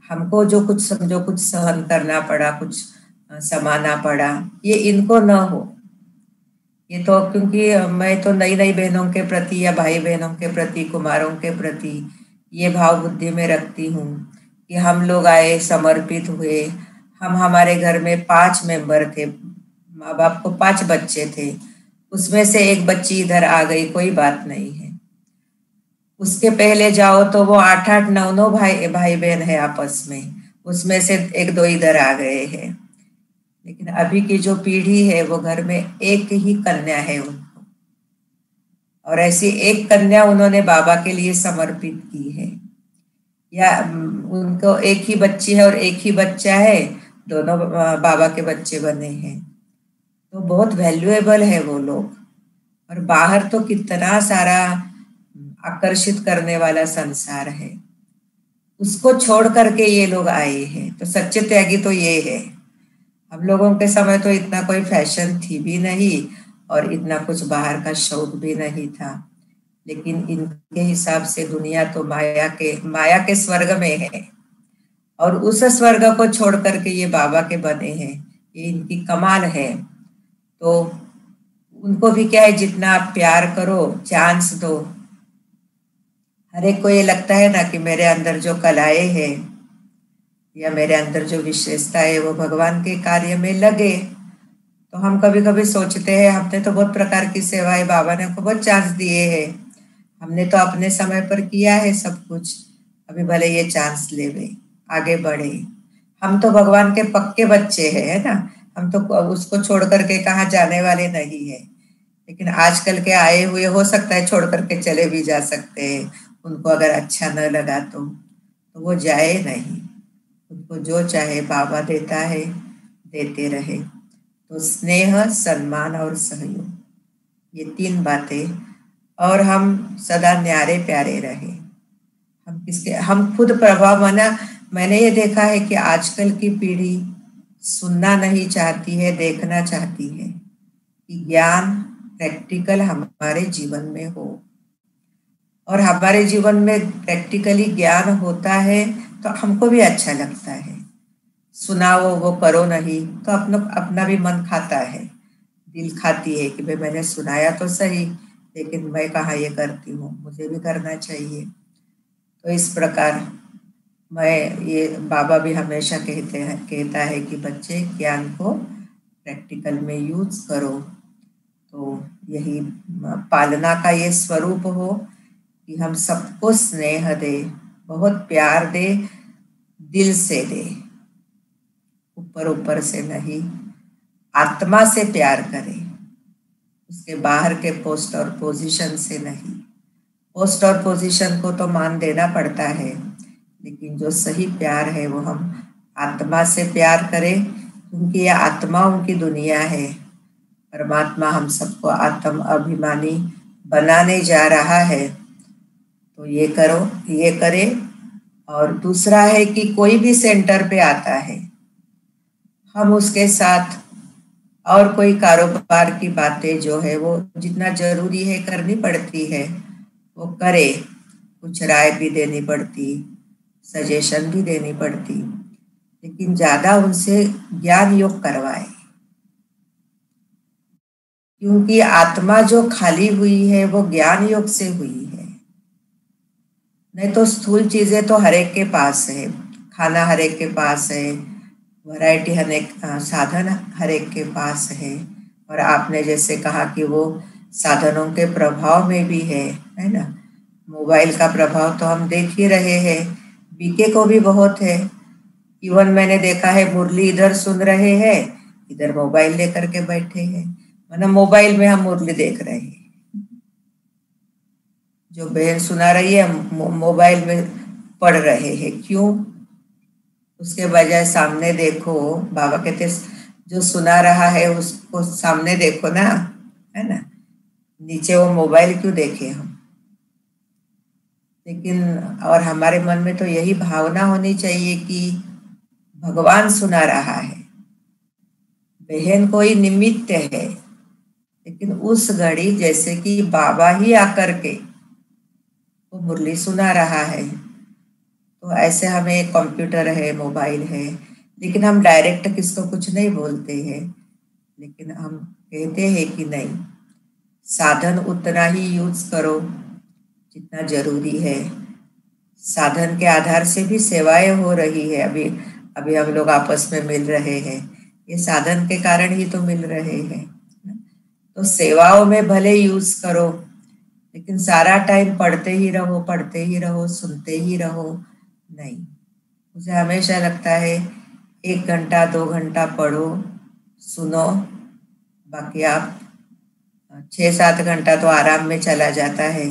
हमको जो कुछ सहन करना पड़ा, कुछ समाना पड़ा, ये इनको न हो। ये तो क्योंकि मैं तो नई नई बहनों के प्रति या भाई बहनों के प्रति, कुमारों के प्रति ये भाव बुद्धि में रखती हूँ कि हम लोग आए, समर्पित हुए। हमारे घर में 5 मेंबर थे, माँ बाप को 5 बच्चे थे, उसमें से एक बच्ची इधर आ गई, कोई बात नहीं है। उसके पहले जाओ तो वो 8-8 9-9 भाई बहन है आपस में, उसमें से 1-2 इधर आ गए हैं। लेकिन अभी की जो पीढ़ी है वो घर में एक ही कन्या है उनको, और ऐसी एक कन्या उन्होंने बाबा के लिए समर्पित की है। या उनको एक ही बच्ची है और एक ही बच्चा है, दोनों बाबा के बच्चे बने हैं, तो बहुत वैल्यूएबल है वो लोग। और बाहर तो कितना सारा आकर्षित करने वाला संसार है, उसको छोड़ करके ये लोग आए हैं। तो सच्चे त्यागी तो ये है। हम लोगों के समय तो इतना कोई फैशन थी भी नहीं और इतना कुछ बाहर का शौक भी नहीं था, लेकिन इनके हिसाब से दुनिया तो माया के स्वर्ग में है, और उस स्वर्ग को छोड़ करके ये बाबा के बने हैं, ये इनकी कमाल है। तो उनको भी क्या है, जितना आप प्यार करो, चांस दो। हर एक को ये लगता है ना कि मेरे अंदर जो कलाएं हैं या मेरे अंदर जो विशेषता है वो भगवान के कार्य में लगे। तो हम कभी कभी सोचते हैं हमने तो बहुत प्रकार की सेवाएं, बाबा ने हमको बहुत चांस दिए हैं, हमने तो अपने समय पर किया है सब कुछ, अभी भले ये चांस लेवे, आगे बढ़े। हम तो भगवान के पक्के बच्चे हैं, है ना, हम तो उसको छोड़ करके कहाँ जाने वाले नहीं है। लेकिन आजकल के आए हुए हो सकता है छोड़ करके चले भी जा सकते हैं, उनको अगर अच्छा न लगा तो वो जाए नहीं। उनको जो चाहे बाबा देता है, देते रहे। तो स्नेह, सम्मान और सहयोग, ये 3 बातें, और हम सदा न्यारे प्यारे रहे। हम खुद प्रभाव मैंने ये देखा है कि आजकल की पीढ़ी सुनना नहीं चाहती है, देखना चाहती है कि ज्ञान प्रैक्टिकल हमारे जीवन में हो। और हमारे जीवन में प्रैक्टिकली ज्ञान होता है तो हमको भी अच्छा लगता है। सुनाओ वो करो नहीं तो अपना भी मन खाता है, दिल खाती है कि भाई मैंने सुनाया तो सही, लेकिन मैं कहाँ ये करती हूँ, मुझे भी करना चाहिए। तो इस प्रकार ये बाबा भी हमेशा कहता है कि बच्चे ज्ञान को प्रैक्टिकल में यूज करो। तो यही पालना का ये स्वरूप हो कि हम सबको स्नेह दे, बहुत प्यार दे, दिल से दे, ऊपर से नहीं, आत्मा से प्यार करें, उसके बाहर के पोस्ट और पोजीशन से नहीं। पोस्ट और पोजीशन को तो मान देना पड़ता है, लेकिन जो सही प्यार है वो हम आत्मा से प्यार करें, क्योंकि ये आत्माओं की दुनिया है। परमात्मा हम सबको आत्म अभिमानी बनाने जा रहा है। तो ये करो, ये करें। और दूसरा है कि कोई भी सेंटर पे आता है, हम उसके साथ और कोई कारोबार की बातें जो है वो जितना जरूरी है करनी पड़ती है वो करे, कुछ राय भी देनी पड़ती, सजेशन भी देनी पड़ती, लेकिन ज्यादा उनसे ज्ञान योग करवाए, क्योंकि आत्मा जो खाली हुई है वो ज्ञान योग से हुई है। नहीं तो स्थूल चीजें तो हर एक के पास है, खाना हर एक के पास है, वैरायटी अनेक साधन हर एक के पास है। और आपने जैसे कहा कि वो साधनों के प्रभाव में भी है ना। मोबाइल का प्रभाव तो हम देख ही रहे हैं, बीके को भी बहुत है। इवन मैंने देखा है मुरली इधर सुन रहे हैं, इधर मोबाइल लेकर के बैठे हैं, मतलब मोबाइल में हम मुरली देख रहे हैं। जो बहन सुना रही है मोबाइल में पढ़ रहे हैं, क्यों? उसके बजाय सामने देखो। बाबा कहते जो सुना रहा है उसको सामने देखो ना, है ना। नीचे वो मोबाइल क्यों देखे हम? लेकिन और हमारे मन में तो यही भावना होनी चाहिए कि भगवान सुना रहा है, बहन कोई निमित्त है, लेकिन उस घड़ी जैसे कि बाबा ही आकर के वो मुरली सुना रहा है। तो ऐसे हमें कंप्यूटर है, मोबाइल है, लेकिन हम डायरेक्ट किसको कुछ नहीं बोलते हैं, लेकिन हम कहते हैं कि नहीं, साधन उतना ही यूज करो जितना जरूरी है। साधन के आधार से भी सेवाएं हो रही है। अभी हम लोग आपस में मिल रहे हैं, ये साधन के कारण ही तो मिल रहे हैं। तो सेवाओं में भले यूज करो, लेकिन सारा टाइम पढ़ते ही रहो, सुनते ही रहो नहीं। मुझे हमेशा लगता है 1 घंटा 2 घंटा पढ़ो, सुनो, बाकी आप 6-7 घंटा तो आराम में चला जाता है।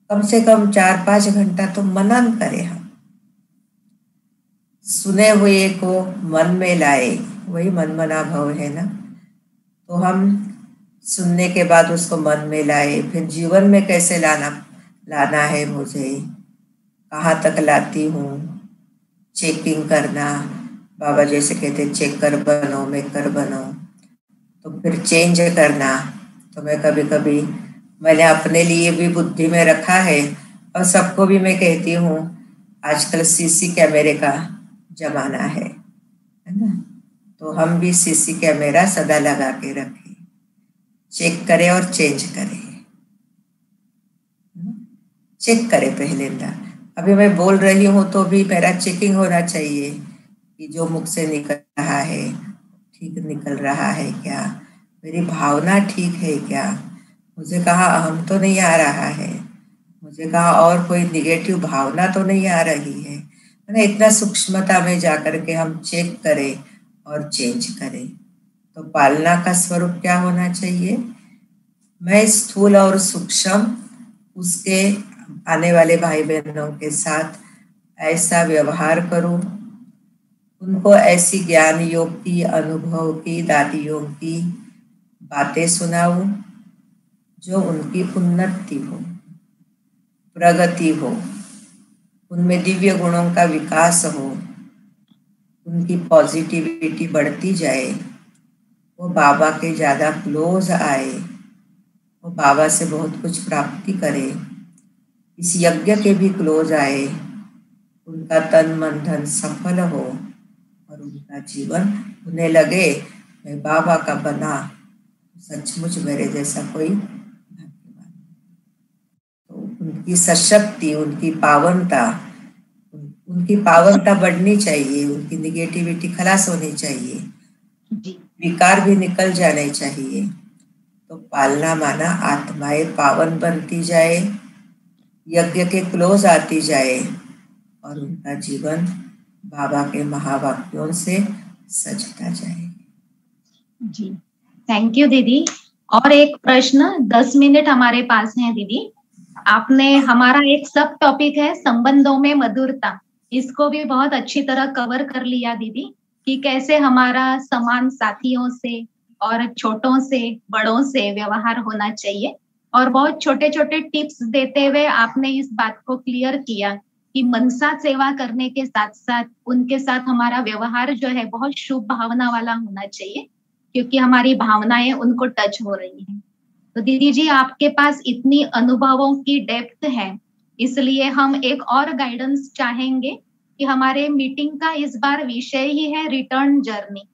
कम से कम 4-5 घंटा तो मनन करें हम, सुने हुए को मन में लाए, वही मनमना भव है ना। तो हम सुनने के बाद उसको मन में लाए, फिर जीवन में कैसे लाना है मुझे, कहाँ तक लाती हूँ, चेकिंग करना। बाबा जैसे कहते चेक कर बनो, मेकर बनो। तो फिर चेंज करना। तो मैं कभी मैंने अपने लिए भी बुद्धि में रखा है, और सबको भी मैं कहती हूँ, आजकल सीसी कैमरे का जमाना है ना। तो हम भी सीसी कैमरा सदा लगा के रखें, चेक करें और चेंज करें। चेक करें पहले ना। अभी मैं बोल रही हूँ तो भी मेरा चेकिंग होना चाहिए कि जो मुख से निकल रहा है ठीक निकल रहा है क्या, मेरी भावना ठीक है क्या, मुझे कहाँ अहम तो नहीं आ रहा है, मुझे कहाँ और कोई निगेटिव भावना तो नहीं आ रही है ना। इतना सूक्ष्मता में जाकर के हम चेक करें और चेंज करें। तो पालना का स्वरूप क्या होना चाहिए? मैं स्थूल और सूक्ष्म उसके आने वाले भाई बहनों के साथ ऐसा व्यवहार करूं, उनको ऐसी ज्ञान योग की, अनुभव की, दादियों की बातें सुनाऊं जो उनकी उन्नति हो, प्रगति हो, उनमें दिव्य गुणों का विकास हो, उनकी पॉजिटिविटी बढ़ती जाए, वो बाबा के ज़्यादा क्लोज आए, वो बाबा से बहुत कुछ प्राप्ति करे, इस यज्ञ के भी क्लोज आए, उनका तन मन धन सफल हो और उनका जीवन उन्हें लगे मैं बाबा का बना, सचमुच मेरे जैसा कोई भाग्यवान। तो उनकी सशक्ति, उनकी पावनता बढ़नी चाहिए, उनकी निगेटिविटी खलास होनी चाहिए, विकार भी निकल जाने चाहिए। तो पालना माना आत्माएं पावन बनती जाए, यज्ञ के क्लोज आती जाए और उनका जीवन बाबा के महावाक्यों से सजता जाए। जी, थैंक यू दीदी। और एक प्रश्न, 10 मिनट हमारे पास है दीदी। आपने हमारा एक सब टॉपिक है संबंधों में मधुरता, इसको भी बहुत अच्छी तरह कवर कर लिया दीदी, कि कैसे हमारा समान साथियों से और छोटों से बड़ों से व्यवहार होना चाहिए। और बहुत छोटे छोटे टिप्स देते हुए आपने इस बात को क्लियर किया कि मनसा सेवा करने के साथ साथ उनके साथ हमारा व्यवहार जो है बहुत शुभ भावना वाला होना चाहिए, क्योंकि हमारी भावनाएं उनको टच हो रही हैं। तो दीदी जी, आपके पास इतनी अनुभवों की डेप्थ है, इसलिए हम एक और गाइडेंस चाहेंगे कि हमारे मीटिंग का इस बार विषय ही है रिटर्न जर्नी,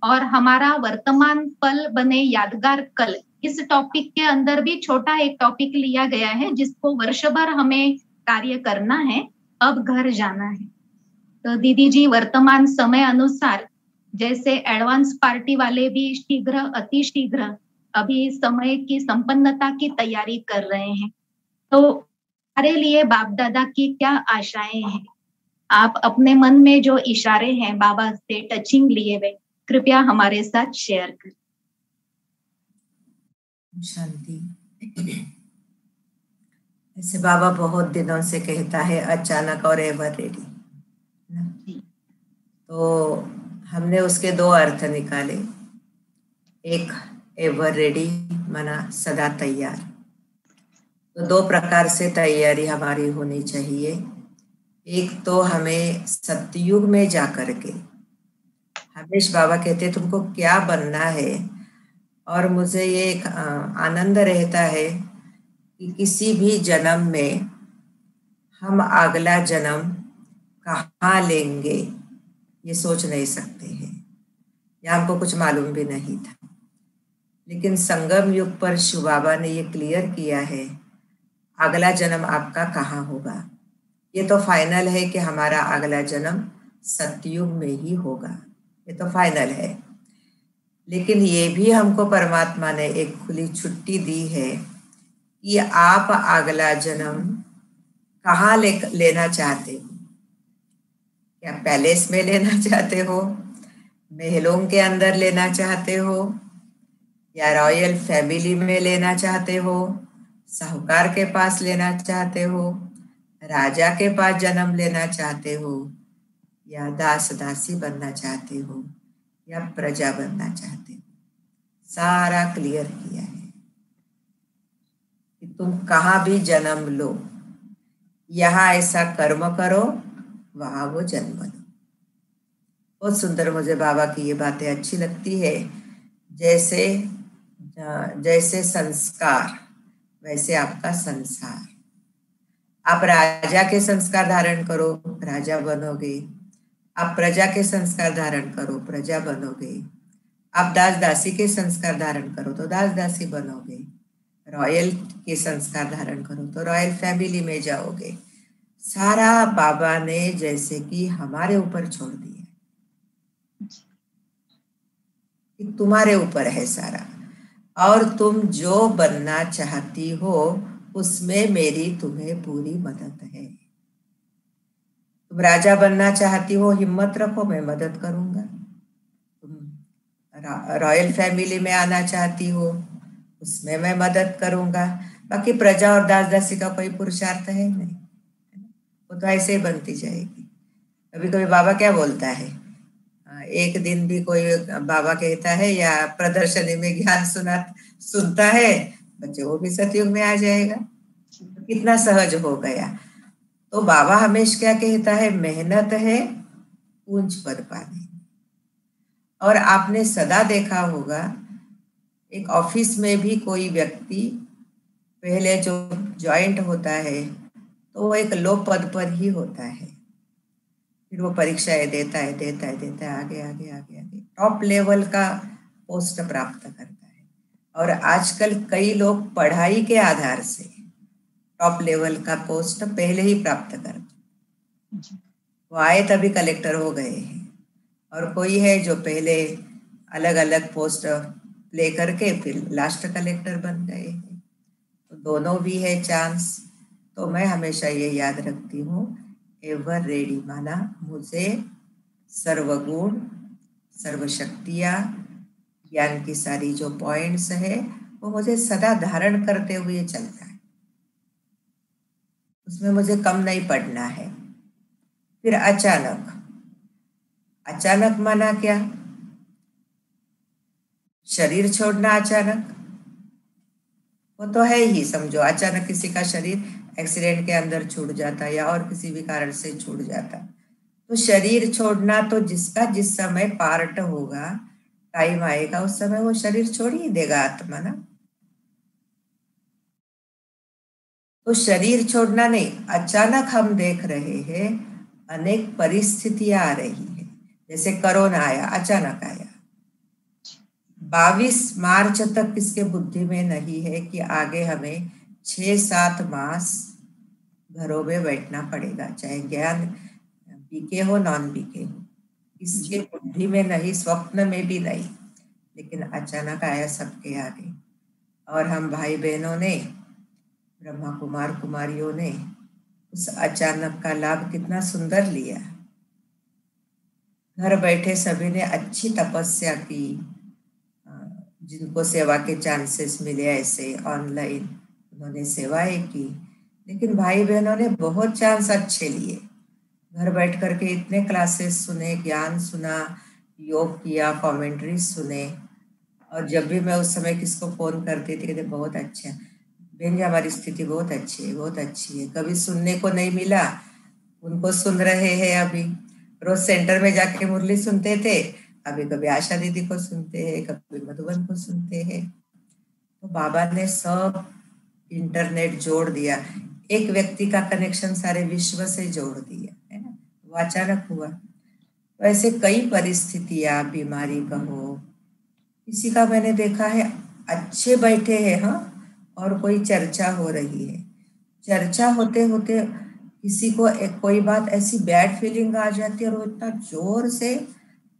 और हमारा वर्तमान पल बने यादगार कल, इस टॉपिक के अंदर भी छोटा एक टॉपिक लिया गया है जिसको वर्ष भर हमें कार्य करना है, अब घर जाना है। तो दीदी जी, वर्तमान समय अनुसार जैसे एडवांस पार्टी वाले भी शीघ्र अति शीघ्र अभी समय की संपन्नता की तैयारी कर रहे हैं, तो हमारे लिए बाप दादा की क्या आशाएं हैं? आप अपने मन में जो इशारे हैं बाबा से टचिंग लिए हुए, कृपया हमारे साथ शेयर करें। शांति। ऐसे बाबा बहुत दिनों से कहता है अचानक और एवर रेडी, तो हमने उसके दो अर्थ निकाले। एक एवर रेडी माना सदा तैयार, तो दो प्रकार से तैयारी हमारी होनी चाहिए। एक तो हमें सतयुग में जा करके, हमेश बाबा कहते तुमको क्या बनना है, और मुझे ये एक आनंद रहता है कि किसी भी जन्म में हम अगला जन्म कहाँ लेंगे ये सोच नहीं सकते हैं, या हमको कुछ मालूम भी नहीं था। लेकिन संगम युग पर शिव बाबा ने ये क्लियर किया है अगला जन्म आपका कहाँ होगा। ये तो फाइनल है कि हमारा अगला जन्म सतयुग में ही होगा, ये तो फाइनल है। लेकिन ये भी हमको परमात्मा ने एक खुली छुट्टी दी है कि आप अगला जन्म कहाँ लेना चाहते हो। क्या पैलेस में लेना चाहते हो, महलों के अंदर लेना चाहते हो, या रॉयल फैमिली में लेना चाहते हो, साहूकार के पास लेना चाहते हो, राजा के पास जन्म लेना चाहते हो, या दास दासी बनना चाहते हो, या प्रजा बनना चाहते हो। सारा क्लियर किया है कि तुम कहाँ भी जन्म लो, यहाँ ऐसा कर्म करो, वहां वो जन्म लो। बहुत सुंदर मुझे बाबा की ये बातें अच्छी लगती है। जैसे जैसे संस्कार वैसे आपका संसार। आप राजा के संस्कार धारण करो, राजा बनोगे। आप प्रजा के संस्कार धारण करो, प्रजा बनोगे। आप दास दासी के संस्कार धारण करो तो दास दासी बनोगे। रॉयल के संस्कार धारण करो तो रॉयल फैमिली में जाओगे। सारा बाबा ने जैसे कि हमारे ऊपर छोड़ दिया कि तुम्हारे ऊपर है सारा, और तुम जो बनना चाहती हो उसमें मेरी तुम्हें पूरी मदद है। तुम राजा बनना चाहती हो, हिम्मत रखो, मैं मदद करूंगा। तुम रॉयल फैमिली में आना चाहती हो, उसमें मैं मदद करूंगा। बाकी प्रजा और दास दासी का कोई पुरुषार्थ है नहीं, वो तो ऐसे ही बनती जाएगी। कभी कभी बाबा क्या बोलता है, एक दिन भी कोई बाबा कहता है या प्रदर्शनी में ज्ञान सुनता है, बच्चे वो भी सतयुग में आ जाएगा। तो कितना सहज हो गया। तो बाबा हमेशा क्या कहता है, मेहनत है पूंज पर पानी। और आपने सदा देखा होगा एक ऑफिस में भी कोई व्यक्ति पहले जो ज्वाइंट होता है तो वो एक लो पद पर ही होता है, फिर वो परीक्षाएं देता है, आगे आगे आगे आगे टॉप लेवल का पोस्ट प्राप्त करता है। और आजकल कई लोग पढ़ाई के आधार से टॉप लेवल का पोस्ट पहले ही प्राप्त करते, वो आए तभी कलेक्टर हो गए हैं। और कोई है जो पहले अलग अलग पोस्ट प्ले करके फिर लास्ट कलेक्टर बन गए हैं। तो दोनों भी है चांस। तो मैं हमेशा ये याद रखती हूँ, एवर रेडी माना मुझे सर्वगुण सर्वशक्तियाँ ज्ञान की सारी जो पॉइंट्स है वो मुझे सदा धारण करते हुए चलता है। उसमें मुझे कम नहीं पड़ना है। फिर अचानक, अचानक माना क्या? शरीर छोड़ना अचानक, वो तो है ही। समझो अचानक किसी का शरीर एक्सीडेंट के अंदर छूट जाता या और किसी भी कारण से छूट जाता, तो शरीर छोड़ना तो जिसका जिस समय पार्ट होगा, टाइम आएगा, उस समय वो शरीर छोड़ ही देगा आत्मा ना। तो शरीर छोड़ना नहीं, अचानक हम देख रहे हैं अनेक परिस्थितियां आ रही है। जैसे कोरोना आया, अचानक आया। 22 मार्च तक किसके बुद्धि में नहीं है कि आगे हमें 6-7 मास घरों में बैठना पड़ेगा, चाहे ज्ञान बीके हो नॉन बीके हो, इसके बुद्धि में नहीं, स्वप्न में भी नहीं। लेकिन अचानक आया सबके आगे, और हम भाई बहनों ने, ब्रह्मा कुमार कुमारियों ने उस अचानक का लाभ कितना सुंदर लिया। घर बैठे सभी ने अच्छी तपस्या की, जिनको सेवा के चांसेस मिले ऐसे ऑनलाइन उन्होंने सेवाएं की। लेकिन भाई बहनों ने बहुत चांस अच्छे लिए, घर बैठ करके इतने क्लासेस सुने, ज्ञान सुना, योग किया, कमेंट्री सुने। और जब भी मैं उस समय किसको फोन करती थी, कहते बहुत अच्छा बहन जी, हमारी स्थिति बहुत अच्छी है, बहुत अच्छी है। कभी सुनने को नहीं मिला, उनको सुन रहे हैं अभी। रोज सेंटर में जाके मुरली सुनते थे, अभी कभी आशा दीदी को सुनते हैं, कभी मधुबन को सुनते हैं। तो बाबा ने सब इंटरनेट जोड़ दिया, एक व्यक्ति का कनेक्शन सारे विश्व से जोड़ दिया, है ना। वो अचानक हुआ। तो ऐसे कई परिस्थितियां, बीमारी कहो, किसी का मैंने देखा है अच्छे बैठे हैं, हाँ, और कोई चर्चा हो रही है, चर्चा होते होते किसी को एक कोई बात ऐसी बैड फीलिंग आ जाती है, और वो इतना जोर से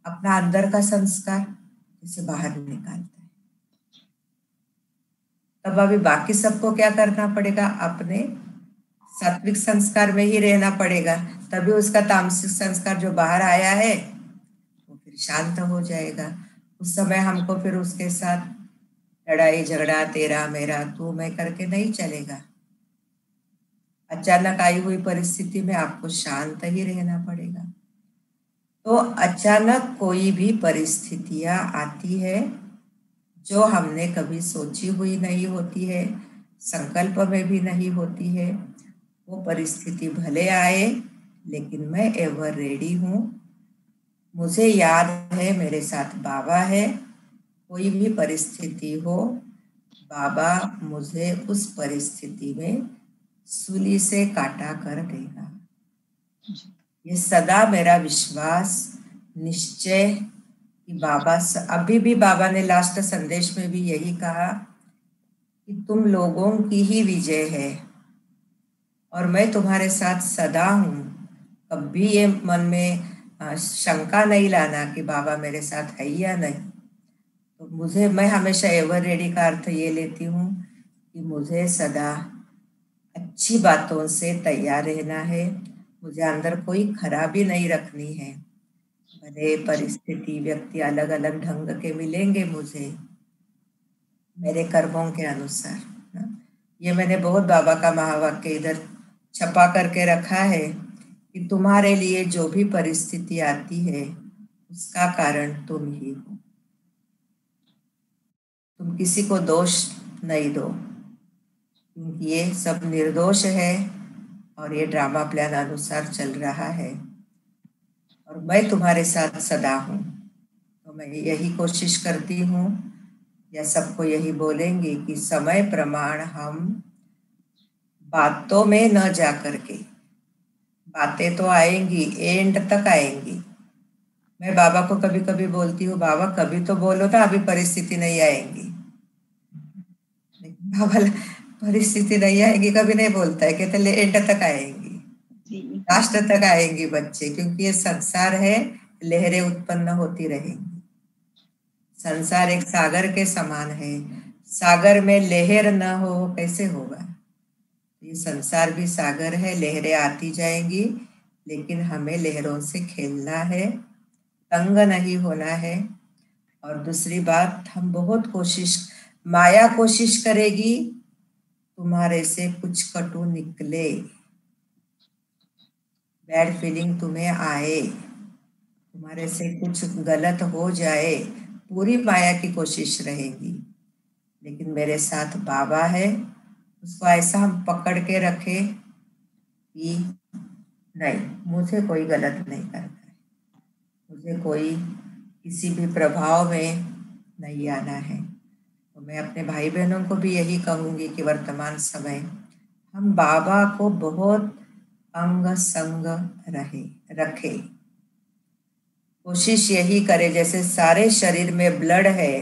अपना अंदर का संस्कार जैसे बाहर निकालता है। तब अभी बाकी सबको क्या करना पड़ेगा? अपने सात्विक संस्कार में ही रहना पड़ेगा, तभी उसका तामसिक संस्कार जो बाहर आया है वो फिर शांत हो जाएगा। उस समय हमको फिर उसके साथ लड़ाई झगड़ा, तेरा मेरा तू मैं करके नहीं चलेगा। अचानक आई हुई परिस्थिति में आपको शांत ही रहना पड़ेगा। तो अचानक कोई भी परिस्थितियां आती है जो हमने कभी सोची हुई नहीं होती है, संकल्प में भी नहीं होती है। वो परिस्थिति भले आए, लेकिन मैं एवर रेडी हूँ। मुझे याद है मेरे साथ बाबा है, कोई भी परिस्थिति हो, बाबा मुझे उस परिस्थिति में सूली से काटा कर देगा। ये सदा मेरा विश्वास, निश्चय कि बाबा अभी भी बाबा ने लास्ट संदेश में भी यही कहा कि तुम लोगों की ही विजय है और मैं तुम्हारे साथ सदा हूँ। कभी ये मन में शंका नहीं लाना कि बाबा मेरे साथ है या नहीं। तो मैं हमेशा एवर रेडी का अर्थ ये लेती हूँ कि मुझे सदा अच्छी बातों से तैयार रहना है, मुझे अंदर कोई खराबी नहीं रखनी है। भले परिस्थिति, व्यक्ति अलग अलग ढंग के मिलेंगे मुझे मेरे कर्मों के अनुसार। ये मैंने बहुत बाबा का महावाक्य इधर छपा करके रखा है कि तुम्हारे लिए जो भी परिस्थिति आती है उसका कारण तुम ही हो। तुम किसी को दोष नहीं दो, क्योंकि ये सब निर्दोष है और ये ड्रामा प्लान अनुसार चल रहा है और मैं तुम्हारे साथ सदा हूँ। तो मैं यही कोशिश करती हूँ या सबको यही बोलेंगे कि समय प्रमाण हम बातों में न जा करके, बातें तो आएंगी, एंड तक आएंगी। मैं बाबा को कभी कभी बोलती हूँ, बाबा कभी तो बोलो ना, अभी परिस्थिति नहीं आएंगी। लेकिन बाबा परिस्थिति नहीं आएगी कभी नहीं बोलता है, कहते ले एंड तक आएंगी, लास्ट तक आएंगी बच्चे, क्योंकि ये संसार है, लहरें उत्पन्न होती रहेंगी। संसार एक सागर के समान है, सागर में लहर न हो कैसे होगा? ये संसार भी सागर है, लहरें आती जाएंगी, लेकिन हमें लहरों से खेलना है, तंग नहीं होना है। और दूसरी बात, हम बहुत माया कोशिश करेगी तुम्हारे से कुछ कटु निकले, बैड फीलिंग तुम्हें आए, तुम्हारे से कुछ गलत हो जाए, पूरी माया की कोशिश रहेगी, लेकिन मेरे साथ बाबा है, उसको ऐसा हम पकड़ के रखे कि नहीं, मुझे कोई गलत नहीं करता है, मुझे कोई किसी भी प्रभाव में नहीं आना है। तो मैं अपने भाई बहनों को भी यही कहूंगी कि वर्तमान समय हम बाबा को बहुत अंग संग रखे। कोशिश यही करे, जैसे सारे शरीर में ब्लड है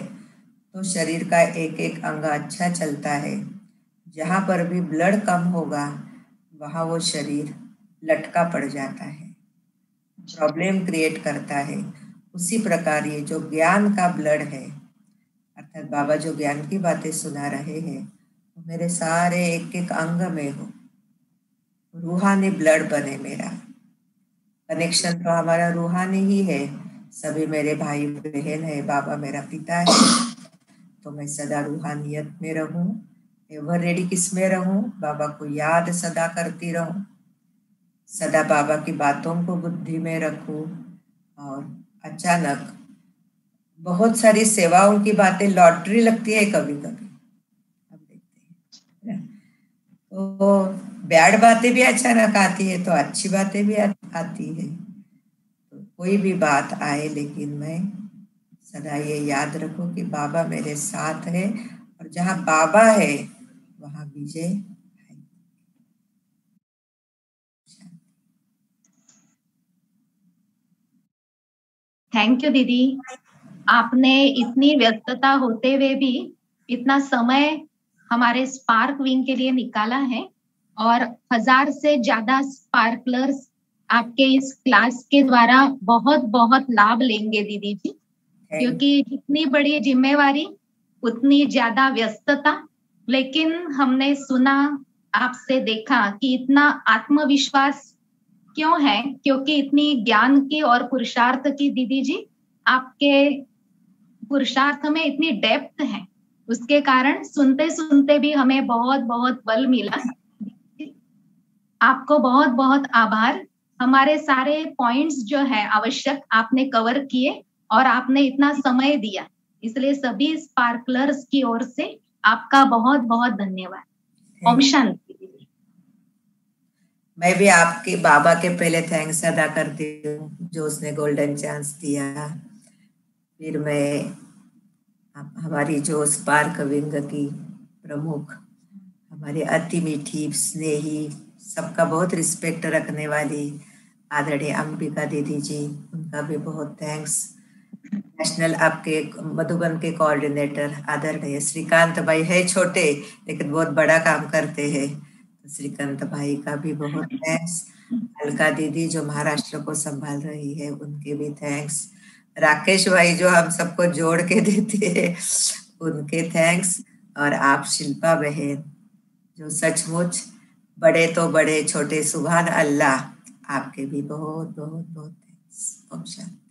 तो शरीर का एक एक अंग अच्छा चलता है, जहाँ पर भी ब्लड कम होगा वहाँ वो शरीर लटका पड़ जाता है, प्रॉब्लम क्रिएट करता है। उसी प्रकार ये जो ज्ञान का ब्लड है, अर्थात बाबा जो ज्ञान की बातें सुना रहे हैं, वो मेरे सारे एक एक अंग में हो, रूहानी ब्लड बने। मेरा कनेक्शन तो हमारा रूहानी ही है, सभी मेरे भाई बहन है, बाबा मेरा पिता है, तो मैं सदा रूहानियत में रहूं, एवर रेडी किस में रहूं, बाबा को याद सदा करती रहूं, सदा बाबा की बातों को बुद्धि में रखूं। और अचानक बहुत सारी सेवाओं की बातें लॉटरी लगती है कभी कभी, अब देखते हैं। तो बैड बातें भी अचानक आती है तो अच्छी बातें भी आती है। तो कोई भी बात आए, लेकिन मैं सदा ये याद रखूं कि बाबा मेरे साथ है, और जहाँ बाबा है वहाँ विजय है। थैंक यू दीदी, आपने इतनी व्यस्तता होते हुए भी इतना समय हमारे स्पार्क विंग के लिए निकाला है, और 1000 से ज्यादा स्पार्कलर्स आपके इस क्लास के द्वारा बहुत बहुत लाभ लेंगे दीदी जी, क्योंकि जितनी बड़ी जिम्मेवारी उतनी ज्यादा व्यस्तता। लेकिन हमने सुना, आपसे देखा कि इतना आत्मविश्वास क्यों है, क्योंकि इतनी ज्ञान की और पुरुषार्थ की दीदी जी, आपके पुरुषार्थ में इतनी डेप्थ है, उसके कारण सुनते सुनते भी हमें बहुत बहुत बल मिला। आपको बहुत बहुत आभार। हमारे सारे पॉइंट्स जो है आवश्यक आपने कवर किए, और आपने इतना समय दिया, इसलिए सभी स्पार्कलर्स की ओर से आपका बहुत बहुत धन्यवाद। ओम शांति। मैं भी आपके बाबा के पहले थैंक्स अदा करती हूँ जो उसने गोल्डन चांस दिया। फिर मैं हमारी जो स्पार्क विंग की प्रमुख, हमारी अति मीठी स्नेही, सबका बहुत रिस्पेक्ट रखने वाली आदरणीय अंबिका दीदी जी, उनका भी बहुत थैंक्स। नेशनल आपके मधुबन के कोऑर्डिनेटर आदरणीय श्रीकांत भाई है, छोटे लेकिन बहुत बड़ा काम करते हैं, तो श्रीकांत भाई का भी बहुत थैंक्स। अलका दीदी जो महाराष्ट्र को संभाल रही है, उनके भी थैंक्स। राकेश भाई जो हम सबको जोड़ के देते हैं, उनके थैंक्स। और आप शिल्पा बहन जो सचमुच बड़े तो बड़े, छोटे सुभान अल्लाह, आपके भी बहुत बहुत बहुत थैंक्स। ओम शांति।